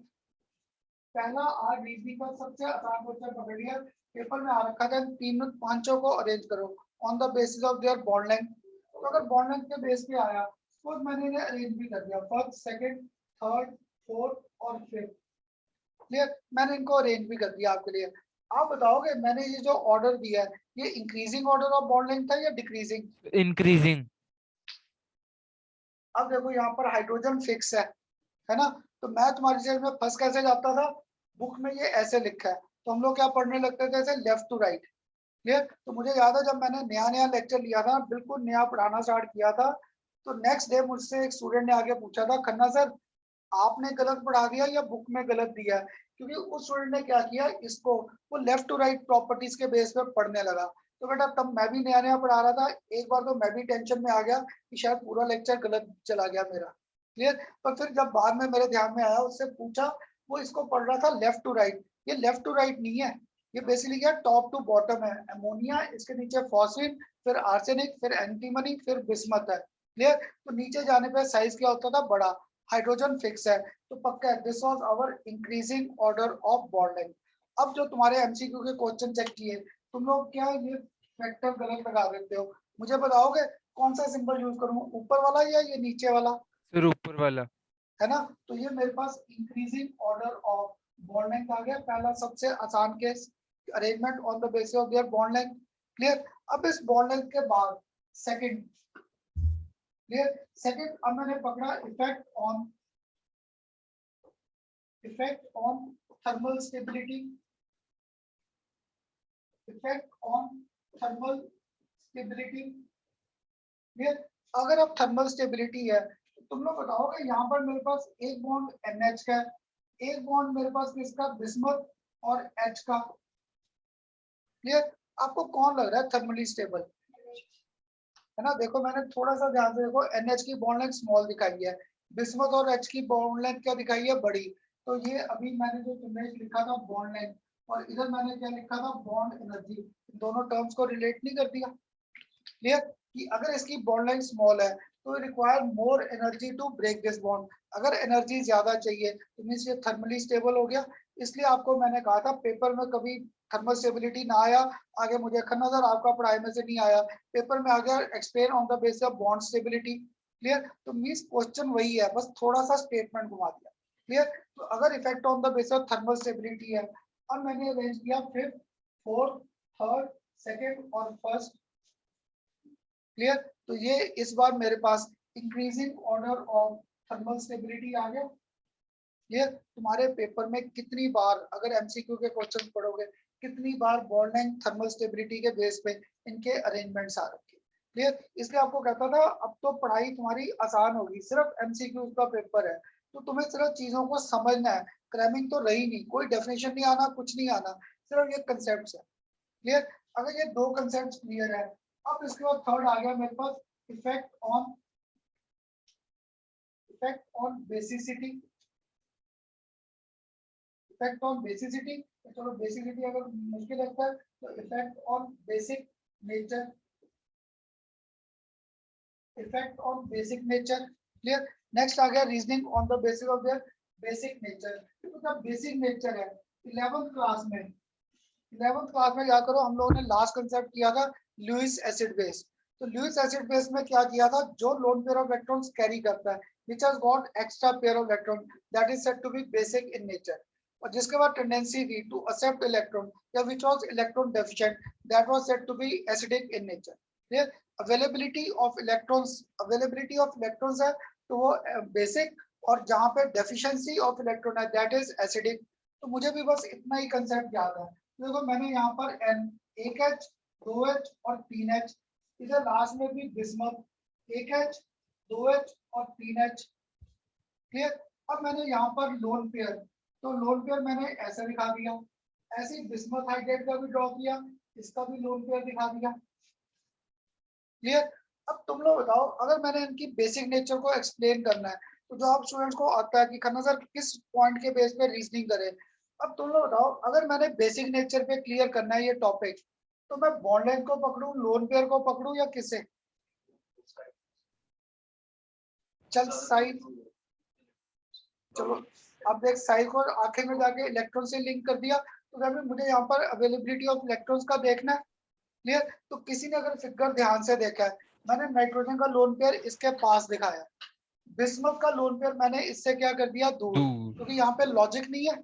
पहला आज रीजनिंग का सबसे आसान क्वेश्चन पकड़ लिया, पेपर में आ रखा था तीन पांचों को अरेंज करो on the basis of their bond length. तो अगर बॉन्ड लेंथ के बेस पे आया तो मैंने इन्हें अरेंज भी कर दिया, फर्स्ट, सेकंड, थर्ड, फोर्थ और फिफ्थ। क्लियर? मैंने इनको अरेंज भी कर दिया आपके लिए। आप बताओगे मैंने ये जो ऑर्डर दिया है ये increasing order of bond length था या डिक्रीजिंग? इंक्रीजिंग। अब देखो यहाँ पर हाइड्रोजन फिक्स है ना, तो मैं तुम्हारी जेल में फंस कैसे जाता था, बुक में ये ऐसे लिखा है तो हम लोग क्या पढ़ने लगते थे, ऐसे लेफ्ट टू राइट। क्लियर? तो मुझे याद है जब मैंने नया नया लेक्चर लिया था, बिल्कुल नया पढ़ाना स्टार्ट किया था, तो नेक्स्ट डे मुझसे एक स्टूडेंट ने आगे पूछा था, खन्ना सर आपने गलत पढ़ा दिया या बुक में गलत दिया है? क्योंकि उस स्टूडेंट ने क्या किया, इसको वो लेफ्ट टू राइट प्रॉपर्टीज के बेस पे पढ़ने लगा। तो बेटा तब मैं भी नया नया पढ़ा रहा था, एक बार तो मैं भी टेंशन में आ गया कि शायद पूरा लेक्चर गलत चला गया मेरा। क्लियर? पर फिर जब बाद में मेरे ध्यान में आया, उससे पूछा, वो इसको पढ़ रहा था लेफ्ट टू राइट। ये लेफ्ट टू राइट नहीं है, ये बेसिकली क्या टॉप टू बॉटम है। अमोनिया, इसके नीचे फॉस्फेट, फिर आर्सेनिक, फिर एंटीमनी, फिर बिस्मथ है। क्लियर? तो नीचे जाने पे साइज क्या होता था, बड़ा। हाइड्रोजन फिक्स है, तो पक्का है this was our increasing order of bond length. अब जो तुम्हारे एमसीक्यू के क्वेश्चन चेक किए, तुम लोग क्या ये फैक्टर गलत लगा देते हो? मुझे बताओगे कौन सा सिंबल यूज करूं, ऊपर वाला या ये नीचे वाला? फिर ऊपर वाला। है ना, तो ये मेरे पास increasing order of bond length आ गया, पहला सबसे आसान case, arrangement on the basis of their bond length. Clear? अब इस बॉन्ड लेंथ के बाद सेकंड, क्लियर, सेकंड अब मैंने पकड़ा effect on thermal stability, effect on thermal stability. Clear? अगर अब थर्मल स्टेबिलिटी है, तुम लोग बताओगे यहाँ पर मेरे पास एक बॉन्ड NH का है, एक बॉन्ड मेरे पास किसका, बिस्मथ और H का। क्लियर? आपको कौन लग रहा है थर्मली स्टेबल? है ना। देखो मैंने थोड़ा सा ध्यान से देखो, NH की बॉन्ड लेंथ स्मॉल दिखाई है, बिस्मथ और H की बॉन्ड लेंथ क्या दिखाई है, बड़ी। तो ये अभी मैंने जो इमेज लिखा था बॉन्ड लेंथ, और इधर मैंने क्या लिखा था, बॉन्ड एनर्जी, दोनों टर्म्स को रिलेट नहीं कर दिया। क्लियर, कि अगर इसकी बॉन्ड लेंथ स्मॉल है तो require more energy to break this bond, अगर एनर्जी ज्यादा चाहिए तो मींस ये थर्मली स्टेबल हो गया। इसलिए आपको मैंने कहा था पेपर में कभी थर्मल स्टेबिलिटी ना आया, आगे मुझे खन्ना आपका पढ़ाई में से नहीं आया, पेपर में आ गया explain on the basis of bond stability. Clear, तो मींस क्वेश्चन वही है, बस थोड़ा सा स्टेटमेंट घुमा दिया। क्लियर, तो अगर effect on the basis of thermal stability है, अब मैंने अरेंज किया फिफ्थ, फोर्थ, थर्ड, सेकेंड और फर्स्ट। क्लियर, तो ये इस बार मेरे पास increasing order of thermal stability आ गया। क्लियर, तुम्हारे पेपर में कितनी बार अगर एमसीक्यू के क्वेश्चन पढ़ोगे, कितनी बार बॉन्ड लेंथ थर्मल स्टेबिलिटी के बेस पे इनके अरेंजमेंट्स आ रखे। क्लियर, इसलिए आपको कहता था अब तो पढ़ाई तुम्हारी आसान होगी, सिर्फ एमसीक्यू का पेपर है, तो तुम्हें सिर्फ चीजों को समझना है, क्रैमिंग तो रही नहीं, कोई डेफिनेशन नहीं आना, कुछ नहीं आना, सिर्फ ये कंसेप्ट है। क्लियर, अगर ये दो कंसेप्ट क्लियर है, अब इसके बाद थर्ड आ गया मेरे पास, effect on basicity. Effect on basicity, तो चलो बेसिसिटी अगर मुश्किल लगता है तो effect on basic nature, effect on basic nature. Clear, next आ गया reasoning on the basis of their basic nature. तो जब बेसिक नेचर है 11th क्लास में, 11th क्लास में क्या करो, हम लोगों ने लास्ट कंसेप्ट किया था लुईस एसिड बेस। तो लुईस एसिड बेस में क्या किया था, जो lone pair of electrons carry करता है which has got extra pair of electron that is said to be basic in nature, और जिसके बाद टेंडेंसी थी टू एक्सेप्ट इलेक्ट्रॉन या which was electron deficient that was said to be acidic in nature। फिर availability of electrons है तो वो basic, और जहां पे डेफिशिएंसी ऑफ इलेक्ट्रॉन है दैट इज एसिडिक। तो मुझे भी बस इतना ही कंसेप्ट याद है। देखो मैंने यहाँ पर N, एक H, दो H और तीन H, इधर लास्ट में भी बिस्मथ, एक H, दो H और तीन H। क्लियर, अब मैंने यहाँ पर लोन पेयर, तो लोन पेयर मैंने ऐसा दिखा दिया, ऐसे ही बिस्मथ हाइड्रेट का भी ड्रॉ किया, इसका भी लोन पेयर दिखा दिया। क्लियर, अब तुम लोग बताओ, अगर मैंने इनकी बेसिक नेचर को एक्सप्लेन करना है तो जो आप स्टूडेंट्स को आता है कि खन्ना सर किस पॉइंट के बेस पे रीजनिंग करें, अब तुम लोग बताओ, अगर मैंने बेसिक नेचर पे क्लियर करना है ये टॉपिक, तो मैं बॉन्ड लेंथ को पकड़ूं, लोन पेयर को पकड़ूं या किसे? चल साइड, चलो अब देख साइड को आखिर में जाके इलेक्ट्रॉन से लिंक कर दिया, तो अगर मुझे यहाँ पर अवेलेबिलिटी ऑफ इलेक्ट्रॉन्स का देखना है। क्लियर, तो किसी ने अगर फिगर ध्यान से देखा है, मैंने नाइट्रोजन का लोन पेयर इसके पास दिखाया, बिस्मथ का लोन पेयर मैंने इससे क्या कर दिया, दूर, क्योंकि यहाँ पे लॉजिक नहीं है।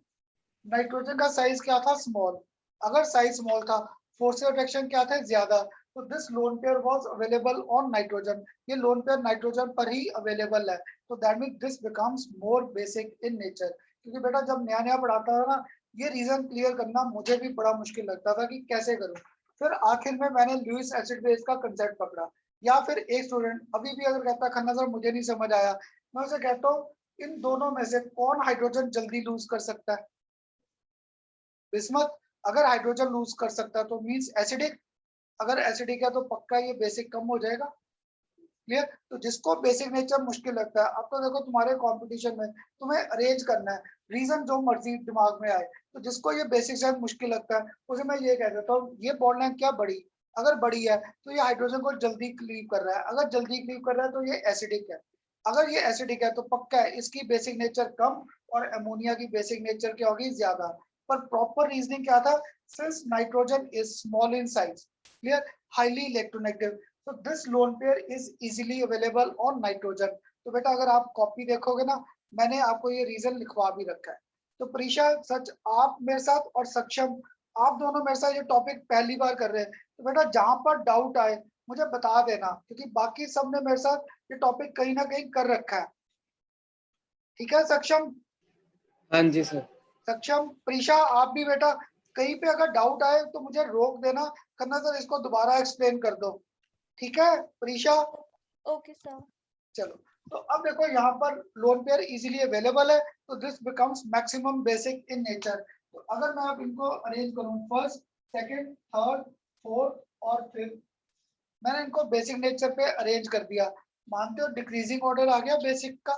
नाइट्रोजन का साइज क्या था, स्मॉल, अगर साइज स्मॉल था फोर्स ऑफ अट्रैक्शन क्या थे, ज्यादा, तो this lone pair was available on nitrogen, ये लोन पेयर नाइट्रोजन पर ही अवेलेबल है, तो that mean this becomes more basic in nature. क्योंकि बेटा जब नया नया पढ़ाता था ना, ये रीजन क्लियर करना मुझे भी बड़ा मुश्किल लगता था कि कैसे करूं। फिर आखिर में मैंने लुईस एसिड बेस का कंसेप्ट पकड़ा। या फिर एक स्टूडेंट अभी भी अगर कहता खन्ना सर मुझे नहीं समझ आया, मैं उसे कहता हूँ इन दोनों में से कौन हाइड्रोजन जल्दी लूज कर सकता है? बिस्मथ। अगर हाइड्रोजन लूज कर सकता है तो मींस एसिडिक, अगर एसिडिक है तो पक्का ये बेसिक कम हो जाएगा। क्लियर, तो जिसको बेसिक नेचर मुश्किल लगता है, अब तो देखो तुम्हारे कंपटीशन में तुम्हें अरेंज करना है, रीजन जो मर्जी दिमाग में आए, तो जिसको ये बेसिक से मुश्किल लगता है उसे मैं ये कह देता हूँ ये बॉन्ड लेंथ क्या बड़ी, अगर बड़ी है तो ये हाइड्रोजन को जल्दी क्लीव कर रहा है, अगर जल्दी क्लीव कर रहा है तो ये एसिडिक है, अगर ये एसिडिक है तो पक्का है इसकी बेसिक नेचर कम और अमोनिया की बेसिक नेचर क्या होगी, ज्यादा। पर प्रॉपर रीजनिंग क्या था, since nitrogen is small in size, clear, highly electronegative, so this lone pair is easily available on nitrogen। तो बेटा अगर आप कॉपी देखोगे ना, मैंने आपको ये रीजन लिखवा भी रखा है। तो प्रीशा सच आप मेरे साथ और सक्षम आप दोनों मेरे साथ ये टॉपिक पहली बार कर रहे हैं, तो बेटा जहां पर डाउट आए मुझे बता देना, क्योंकि बाकी सबने मेरे साथ ये टॉपिक कहीं ना कहीं कर रखा है। ठीक है सक्षम? हाँ जी सर। सक्षम, प्रीशा आप भी बेटा कहीं पे अगर डाउट आए तो मुझे रोक देना, करना सर इसको दोबारा एक्सप्लेन कर दो। ठीक है प्रीशा? Okay sir. चलो, तो अब देखो यहाँ पर लोन पेयर इजीली अवेलेबल है, तो this becomes maximum basic in nature. तो अगर मैं अब इनको अरेंज करूँ फर्स्ट, सेकंड, थर्ड, फोर्थ और फिफ्थ, मैंने इनको बेसिक नेचर पे अरेंज कर दिया। मानते हो डिक्रीजिंग ऑर्डर आ गया बेसिक का?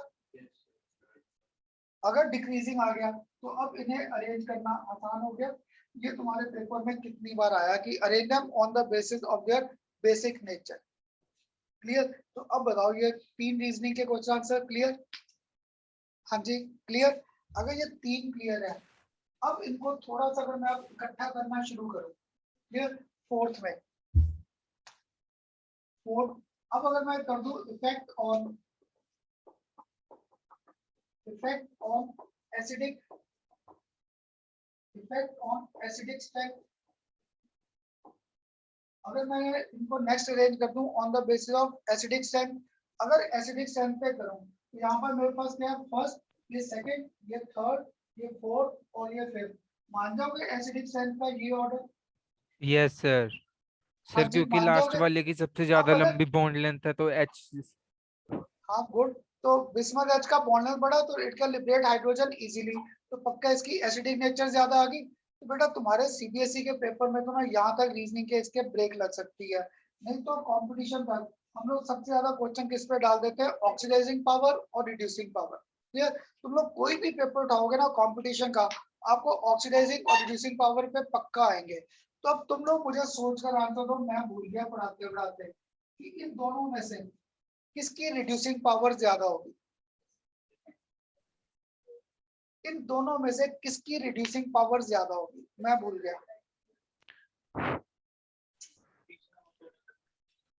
अगर डिक्रीजिंग आ गया तो अब इन्हें अरेंज करना आसान हो गया। ये तुम्हारे पेपर में कितनी बार आया कि arrange them on the basis of their basic nature. Clear? तो अब बताओ ये 3 रीजनिंग के क्वेश्चन आंसर क्लियर? हाँ जी क्लियर। अगर ये 3 क्लियर है, अब इनको थोड़ा सा अगर मैं अब इकट्ठा करना शुरू करूं, क्लियर? फोर्थ में फोर्थ, अब अगर मैं कर दूं इफेक्ट ऑन एसिडिक स्ट्रेंथ, अगर मैं इनको नेक्स्ट अरेंज कर दूं on the basis of acidic strength, अगर एसिडिक स्ट्रेंथ पे करूं तो यहाँ पर मेरे पास क्या है? फर्स्ट, ये सेकंड, ये थर्ड, ये फोर्थ और ये फिफ्थ। मान जाओगे एसिडिक स्ट्रेंथ का ये ऑर्डर? Yes sir. हाँ सर जी क्योंकि मान लास्ट जाओगे। वाले की सबसे अब ज्यादा अगर लंबी बॉन्ड लेंथ है तो एच। हाँ गुड, तो बिस्मथ एच का बॉन्ड लेंथ बढ़ा तो it can liberate hydrogen easily, तो पक्का इसकी एसिडिक नेचर ज्यादा आ गई। तो बेटा तुम्हारे सीबीएसई के पेपर में तो ना यहाँ तक रीजनिंग के इसके ब्रेक लग सकती है। नहीं तो कंपटीशन तक हम लोग सबसे ज्यादा क्वेश्चन किस पे डाल देते हैं? ऑक्सीडाइजिंग पावर और रिड्यूसिंग पावर। क्लियर? तुम लोग कोई भी पेपर उठाओगे ना कंपटीशन का, आपको ऑक्सीडाइजिंग और रिड्यूसिंग पावर पे पक्का आएंगे। तो अब तुम लोग मुझे सोचकर आंसर दो, मैं भूल गया पढ़ाते पढ़ाते कि इन दोनों में से किसकी रिड्यूसिंग पावर ज्यादा होगी? इन दोनों में से किसकी रिड्यूसिंग पावर ज्यादा होगी? मैं भूल गया,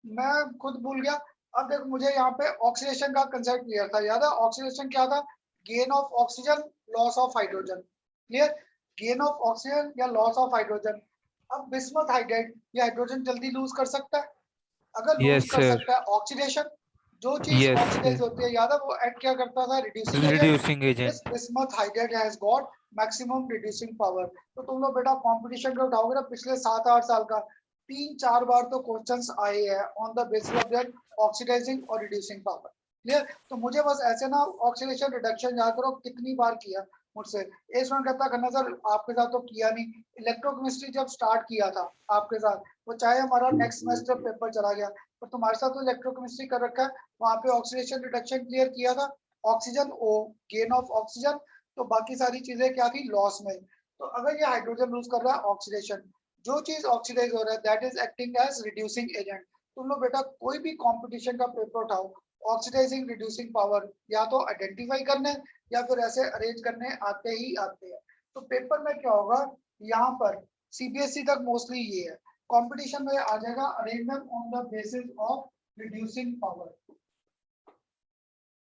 मैं खुद भूल गया। अब देखो मुझे यहाँ पे ऑक्सीडेशन का कंसेप्ट क्लियर था, याद है? ऑक्सीडेशन क्या था? Gain of oxygen, loss of hydrogen. Clear? Gain of oxygen या लॉस ऑफ हाइड्रोजन। अब बिस्मथ हाइड्राइड ये हाइड्रोजन जल्दी लूज कर सकता है? अगर लूज यस कर सर। सकता है, ऑक्सीडेशन, जो चीज यस ऑक्सीडाइज सर। होती है, याद है वो ऐड क्या करता था? Reducing agent. Reducing this agent. Bismuth hydride has got maximum reducing power. तो तुम लोग बेटा कंपटीशन का उठाओगे ना पिछले 7-8 साल का, 3-4 बार तो क्वेश्चंस आए हैं on the basis of their oxidising और रिड्यूसिंग पावर। क्लियर? तो मुझे बस ऐसे ना ऑक्सीडेशन रिडक्शन याद करो कितनी बार किया मुझसे। एक स्टूडेंट कहता करना सर आपके साथ तो किया नहीं, इलेक्ट्रोकेमिस्ट्री जब स्टार्ट किया था आपके साथ, वो चाहे हमारा नेक्स्ट सेमेस्टर पेपर चला गया, पर तुम्हारे साथ तो इलेक्ट्रोकेमिस्ट्री कर रखा है, वहां पे ऑक्सीडेशन रिडक्शन क्लियर किया था। Oxygen O, gain of oxygen, तो बाकी सारी चीजें क्या थी? लॉस में। तो अगर ये हाइड्रोजन लूज कर रहा है, ऑक्सीडेशन, जो चीज ऑक्सीडाइज हो रहा है that is acting as reducing agent. तुम लोग बेटा कोई भी कंपटीशन का पेपर उठाओ, ऑक्सीडाइजिंग रिड्यूसिंग पावर या तो आइडेंटिफाई करने या फिर ऐसे अरेंज करने आते ही आते हैं। तो पेपर में क्या होगा, यहाँ पर सीबीएसई तक मोस्टली ये है, कंपटीशन में आ जाएगा arrangement on the basis of reducing power,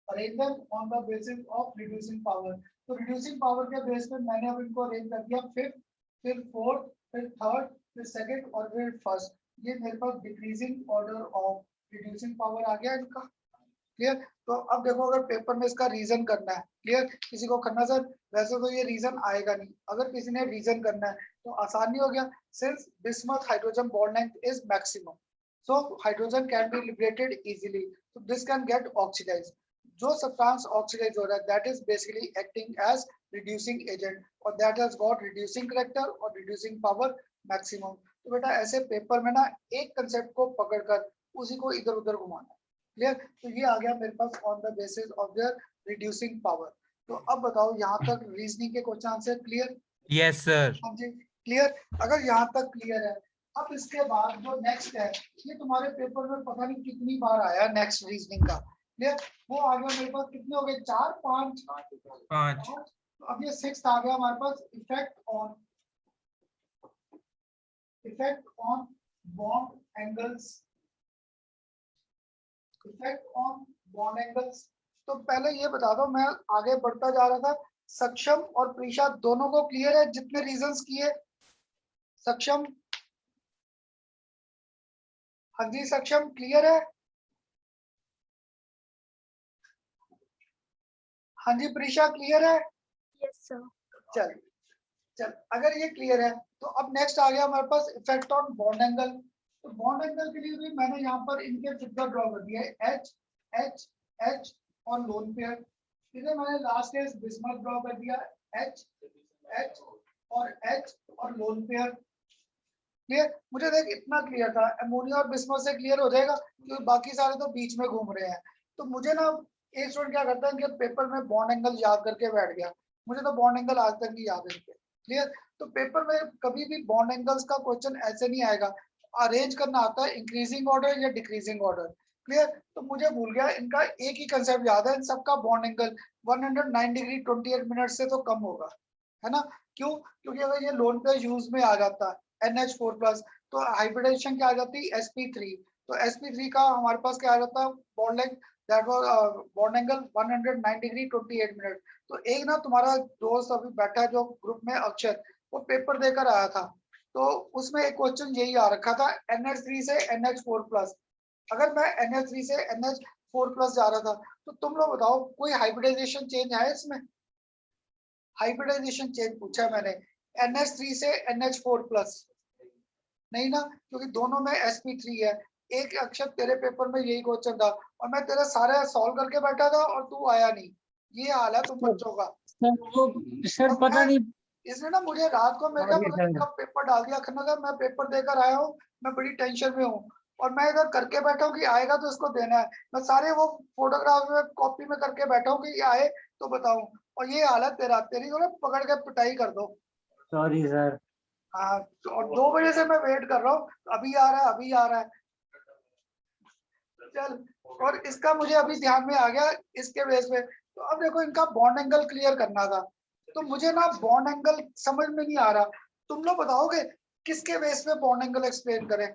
arrangement on the basis of reducing power. तो रिड्यूसिंग पावर के बेस पे मैंने अब इनको अरेंज कर दिया, फिफ्थ, फिर फोर्थ, फिर थर्ड, फिर सेकंड और फिर फर्स्ट। ये मेरे पास decreasing order of reducing power आ गया इनका। क्लियर? तो अब देखो अगर पेपर में इसका रीजन करना है, क्लियर? किसी को करना सर वैसे तो ये रीजन आएगा नहीं, अगर किसी ने रीजन करना है तो आसान नहीं हो गया, since bismuth hydrogen bond length is maximum, so hydrogen can be liberated easily, so this can get oxidized। जो सब्सटेंस ऑक्सीडाइज हो रहा है that is basically acting as reducing agent और that has got reducing character और reducing power maximum. तो बेटा ऐसे paper में ना एक कंसेप्ट को पकड़कर उसी को इधर उधर घुमाना। क्लियर? तो ये आ गया मेरे पास on the basis of there reducing power. तो अब बताओ यहाँ तक रीजनिंग के question answer clear? Yes sir. हाँ जी क्लियर। अगर यहाँ तक क्लियर है, अब इसके बाद जो नेक्स्ट है, ये तुम्हारे पेपर में पता नहीं कितनी बार आया नेक्स्ट रीजनिंग का। क्लियर? वो आ गया मेरे पास, कितने हो गए? 4, 5, 5। तो अब ये सिक्स्थ आ गया हमारे पास, effect on bond angles, effect on bond angles. तो पहले ये बता दो, मैं आगे बढ़ता जा रहा था, सक्षम और प्रीशा दोनों को क्लियर है जितने रीजंस किए? सक्षम, हाँ जी सक्षम क्लियर है? हाँ जी प्रीशा क्लियर है? Yes sir. चल चल, अगर ये क्लियर है तो अब नेक्स्ट आ गया हमारे पास इफेक्ट ऑन बॉन्ड एंगल। तो बॉन्ड एंगल के लिए भी मैंने यहाँ पर इनके फिगर ड्रॉ कर दिया है, एच एच एच और लोन पेयर। इधर मैंने लास्ट केस बिस्मथ ड्रॉ कर दिया, एच एच और एच और लोन पेयर। क्लियर? मुझे देख इतना क्लियर था, अमोनिया और बिस्मथ से क्लियर हो जाएगा, क्योंकि बाकी सारे तो बीच में घूम रहे हैं। तो मुझे ना एक स्टूडेंट क्या करता है कि पेपर में बॉन्ड एंगल याद करके बैठ गया, मुझे तो बॉन्ड एंगल आज तक नहीं याद है इनके। क्लियर? तो पेपर में कभी भी बॉन्ड एंगल्स का क्वेश्चन ऐसे नहीं आएगा, अरेंज करना आता है इंक्रीजिंग ऑर्डर या डिक्रीजिंग ऑर्डर। क्लियर? तो मुझे भूल गया, इनका एक ही कंसेप्ट याद है, इन सबका बॉन्ड एंगल 109 डिग्री 28 मिनट से तो कम होगा, है ना? क्यों? क्योंकि अगर ये लोन पे यूज में आ जाता है NH4+, तो हाइब्रिडाइजेशन क्या आ जाती है sp3, तो sp3 का हमारे पास क्या आ जाता है bond length, that was bond angle 109 degree 28 minute. तो एक ना तुम्हारा दोस्त अभी बैठा है जो ग्रुप में, अक्षर, वो पेपर देकर आया था, तो उसमें एक क्वेश्चन यही आ रखा था NH3 से NH4+। अगर मैं NH3 से NH4+ जा रहा था, तो तुम लोग बताओ कोई हाइब्रिडाइजेशन चेंज है इसमें? हाइब्रिडाइजेशन चेंज पूछा है मैंने, NH3 से NH4+, नहीं ना, क्योंकि दोनों में sp3 है। एक अक्षर तेरे पेपर में यही क्वेश्चन था, और मैं तेरे सारे सॉल्व करके बैठा था और तू आया नहीं। ये हाल है तुम बच्चों का। सर वो सर और पता नहीं। इसने ना मुझे रात को मेरे सॉरी क्या सर। कब पेपर डाल दिया, खन्ना मैं पेपर देकर आया हूँ, मैं बड़ी टेंशन में हूँ, और मैं इधर करके बैठा हूँ कि आएगा तो इसको देना है, मैं सारे वो फोटोग्राफ में कॉपी में करके बैठा हूँ कि ये आए तो बताऊं, और ये हालत तेरा, तेरी को ना पकड़ के पिटाई कर दो। Sorry sir. हाँ, और 2 बजे से मैं वेट कर रहा हूँ, अभी आ रहा है, अभी आ रहा है। चल, और इसका मुझे अभी ध्यान में आ गया इसके बेस पे। तो अब देखो इनका बॉन्ड एंगल क्लियर करना था, तो मुझे ना बॉन्ड एंगल समझ में नहीं आ रहा, तुम लोग बताओगे किसके बेस पे बॉन्ड एंगल एक्सप्लेन करें?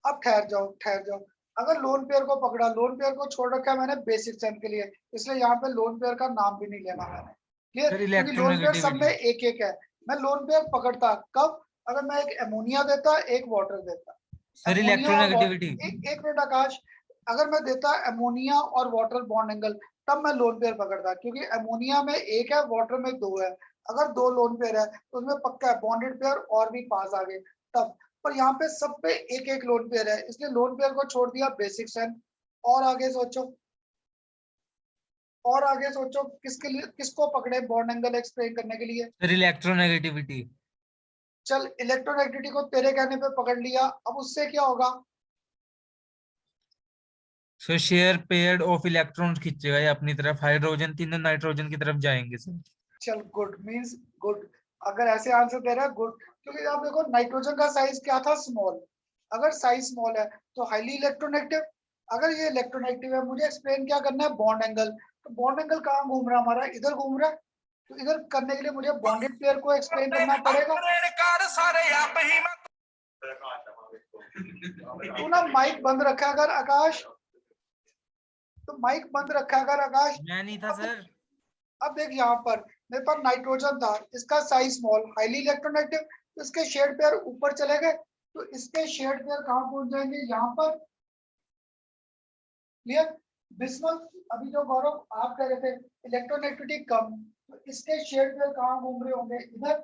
अब ठहर जाओ, ठहर जाओ। अगर लोन पेयर को पकड़ा, लोन पेयर को छोड़ रखा है मैंने बेसिक सेम के लिए, इसलिए यहाँ पे लोन पेयर का नाम भी नहीं लेना मैंने। क्लियर? सर क्योंकि लोन पेयर सब में इलेक्ट्रोनेगेटिविटी। एक एक है। मैं लोन पेयर पकड़ता कब? अगर मैं एक अमोनिया देता, एक वाटर देता, सर अमोनिया और इलेक्ट्रोनेगेटिविटी। वाटर, एक मिनट आकाश, अगर मैं देता अमोनिया और वाटर बॉन्ड एंगल, तब मैं लोन पेयर पकड़ता, क्योंकि अमोनिया में एक है, वाटर में 2 है। अगर 2 लोन पेयर है तो उसमें पक्का है बॉन्डेड पेयर और भी पास आ गए तब। पर यहाँ पे सब पे एक एक लोन पेयर है, इसलिए लोन पेयर को छोड़ दिया बेसिक सेम। और आगे सोचो, और आगे सोचो किसके लिए, किसको पकड़े बॉन्ड एंगल एक्सप्लेन करने के लिए? Sir electronegativity. चल, इलेक्ट्रोनेगेटिविटी को तेरे कहने पे पकड़ लिया, अब उससे क्या होगा? Sir share paired of electrons खींचेगा ये अपनी तरफ, हाइड्रोजन तीनों नाइट्रोजन की तरफ जाएंगे सर। चल, गुड मींस गुड, अगर ऐसे आंसर दे रहा है गुड, क्योंकि आप देखो नाइट्रोजन का साइज क्या था, स्मॉल। अगर साइज स्मॉल है तो हाईली इलेक्ट्रोनेगेटिव। अगर ये इलेक्ट्रोनेगेटिव है, मुझे एक्सप्लेन क्या करना है, बॉन्ड एंगल। तो बॉन्ड एंगल कहाँ घूम रहा है हमारा, इधर घूम रहा है, तो इधर करने के लिए मुझे बॉन्डेड पेयर को एक्सप्लेन करना पड़ेगा। तू ना माइक बंद रखा है अगर आकाश, तो माइक बंद रखा है अगर आकाश। मैं नहीं था सर। अब देख यहाँ पर मेरे पास नाइट्रोजन था, इसका साइज स्मॉल, हाईली इलेक्ट्रोनेगेटिव, तो इसके शेड पेयर ऊपर चले गए, तो इसके शेड पेयर कहाँ पहुंच जाएंगे, यहाँ पर। क्लियर? बिस्मथ, अभी जो गौरव आप कह रहे थे इलेक्ट्रोनेगेटिविटी कम, तो इसके शेड पेयर कहाँ घूम रहे होंगे, इधर।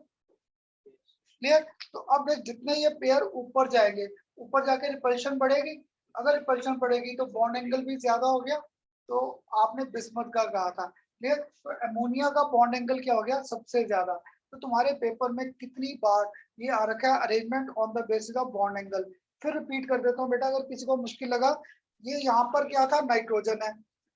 क्लियर? तो अब देख जितने ये पेयर ऊपर जाएंगे, ऊपर जाके रिपल्शन बढ़ेगी, अगर रिपल्शन बढ़ेगी तो बॉन्ड एंगल भी ज्यादा हो गया, तो आपने बिस्मथ का कहा था। क्लियर? तो अमोनिया का बॉन्ड एंगल क्या हो गया, सबसे ज्यादा। तो तुम्हारे पेपर में कितनी बार ये आ रखा है, arrangement on the basis of bond angle. फिर रिपीट कर देता हूँ बेटा, अगर किसी को मुश्किल लगा, ये यहाँ पर क्या था, नाइट्रोजन है,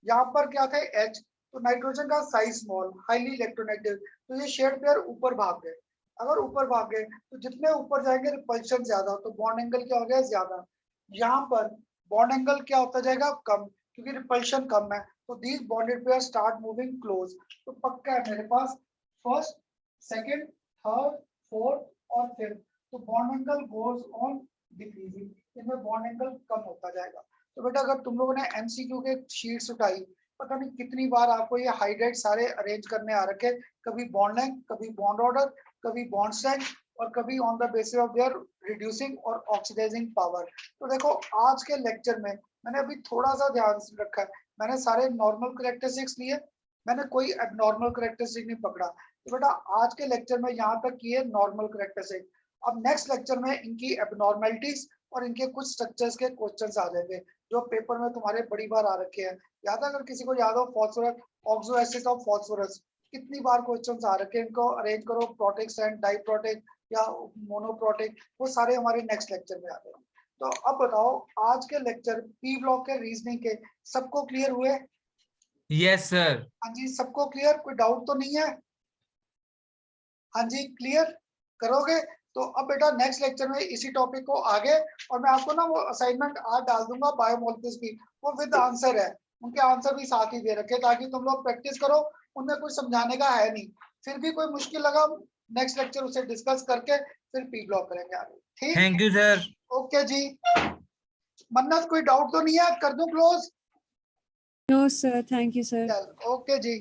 यहाँ पर क्या था, H, तो नाइट्रोजन का साइज स्मॉल, हाईली इलेक्ट्रोनेगेटिव, तो ये शेड पेयर ऊपर भाग गए। अगर ऊपर भागे तो जितने ऊपर जाएंगे रिपल्शन ज्यादा, तो बॉन्ड एंगल क्या हो गया, ज्यादा। यहाँ पर बॉन्ड एंगल क्या होता जाएगा, कम, क्योंकि रिपल्शन कम है, तो these bonded pair start moving close. तो पक्का है मेरे पास फर्स्ट, सेकंड, थर्ड, फोर्थ और फिफ्थ, तो bond angle goes on decreasing, इनमें बॉन्ड एंगल कम होता जाएगा। तो बेटा अगर तुम लोगों ने एमसीक्यू के शीट्स उठाई, पता नहीं कितनी बार आपको ये हाइड्रेट सारे अरेंज करने आ रखे, कभी बॉन्ड लेंथ, कभी बॉन्ड ऑर्डर, कभी बॉन्ड स्ट्रेंथ, और कभी on the basis of there reducing और ऑक्सीडाइजिंग पावर। तो देखो आज के लेक्चर में मैंने अभी थोड़ा सा ध्यान रखा है, मैंने सारे नॉर्मल करेक्टरिस्टिक्स लिए, मैंने कोई एबनॉर्मल करेक्टरिस्टिक नहीं पकड़ा। तो बेटा आज के लेक्चर में यहाँ तक किए नॉर्मल करेक्टरिस्टिक, अब नेक्स्ट लेक्चर में इनकी एबनॉर्मेलिटीज और इनके कुछ स्ट्रक्चर्स के क्वेश्चंस आ जाएंगे, जो पेपर में तुम्हारे बड़ी बार आ रखे हैं। याद है, अगर किसी को याद हो, phosphorus, oxo acid of phosphorus, कितनी बार क्वेश्चंस आ रखे हैं, इनको अरेंज करो, प्रोटिक एंड डाइप्रोटिक, या मोनोप्रोटिक, वो सारे हमारे नेक्स्ट लेक्चर में आते हैं। तो अब बताओ आज के लेक्चर पी ब्लॉक के रीजनिंग के सबको क्लियर हुए? Yes sir. हाँ जी, सबको क्लियर, कोई डाउट तो नहीं है? हाँ जी, क्लियर करोगे? तो अब बेटा नेक्स्ट लेक्चर में इसी टॉपिक को आगे, और मैं आपको ना वो असाइनमेंट आज डाल दूंगा बायोमोलिक्यूल्स की, वो विद आंसर है, उनके आंसर भी साथ ही दे रखे, ताकि तुम लोग प्रैक्टिस करो, उनमें कुछ समझाने का है नहीं। फिर भी कोई मुश्किल लगा नेक्स्ट लेक्चर उसे डिस्कस करके फिर पी ब्लॉक करेंगे आगे, ठीक? Thank you sir. ओके जी, मन्नत कोई डाउट तो नहीं है? कर दूं close? No, sir. Thank you, sir. चल ओके जी।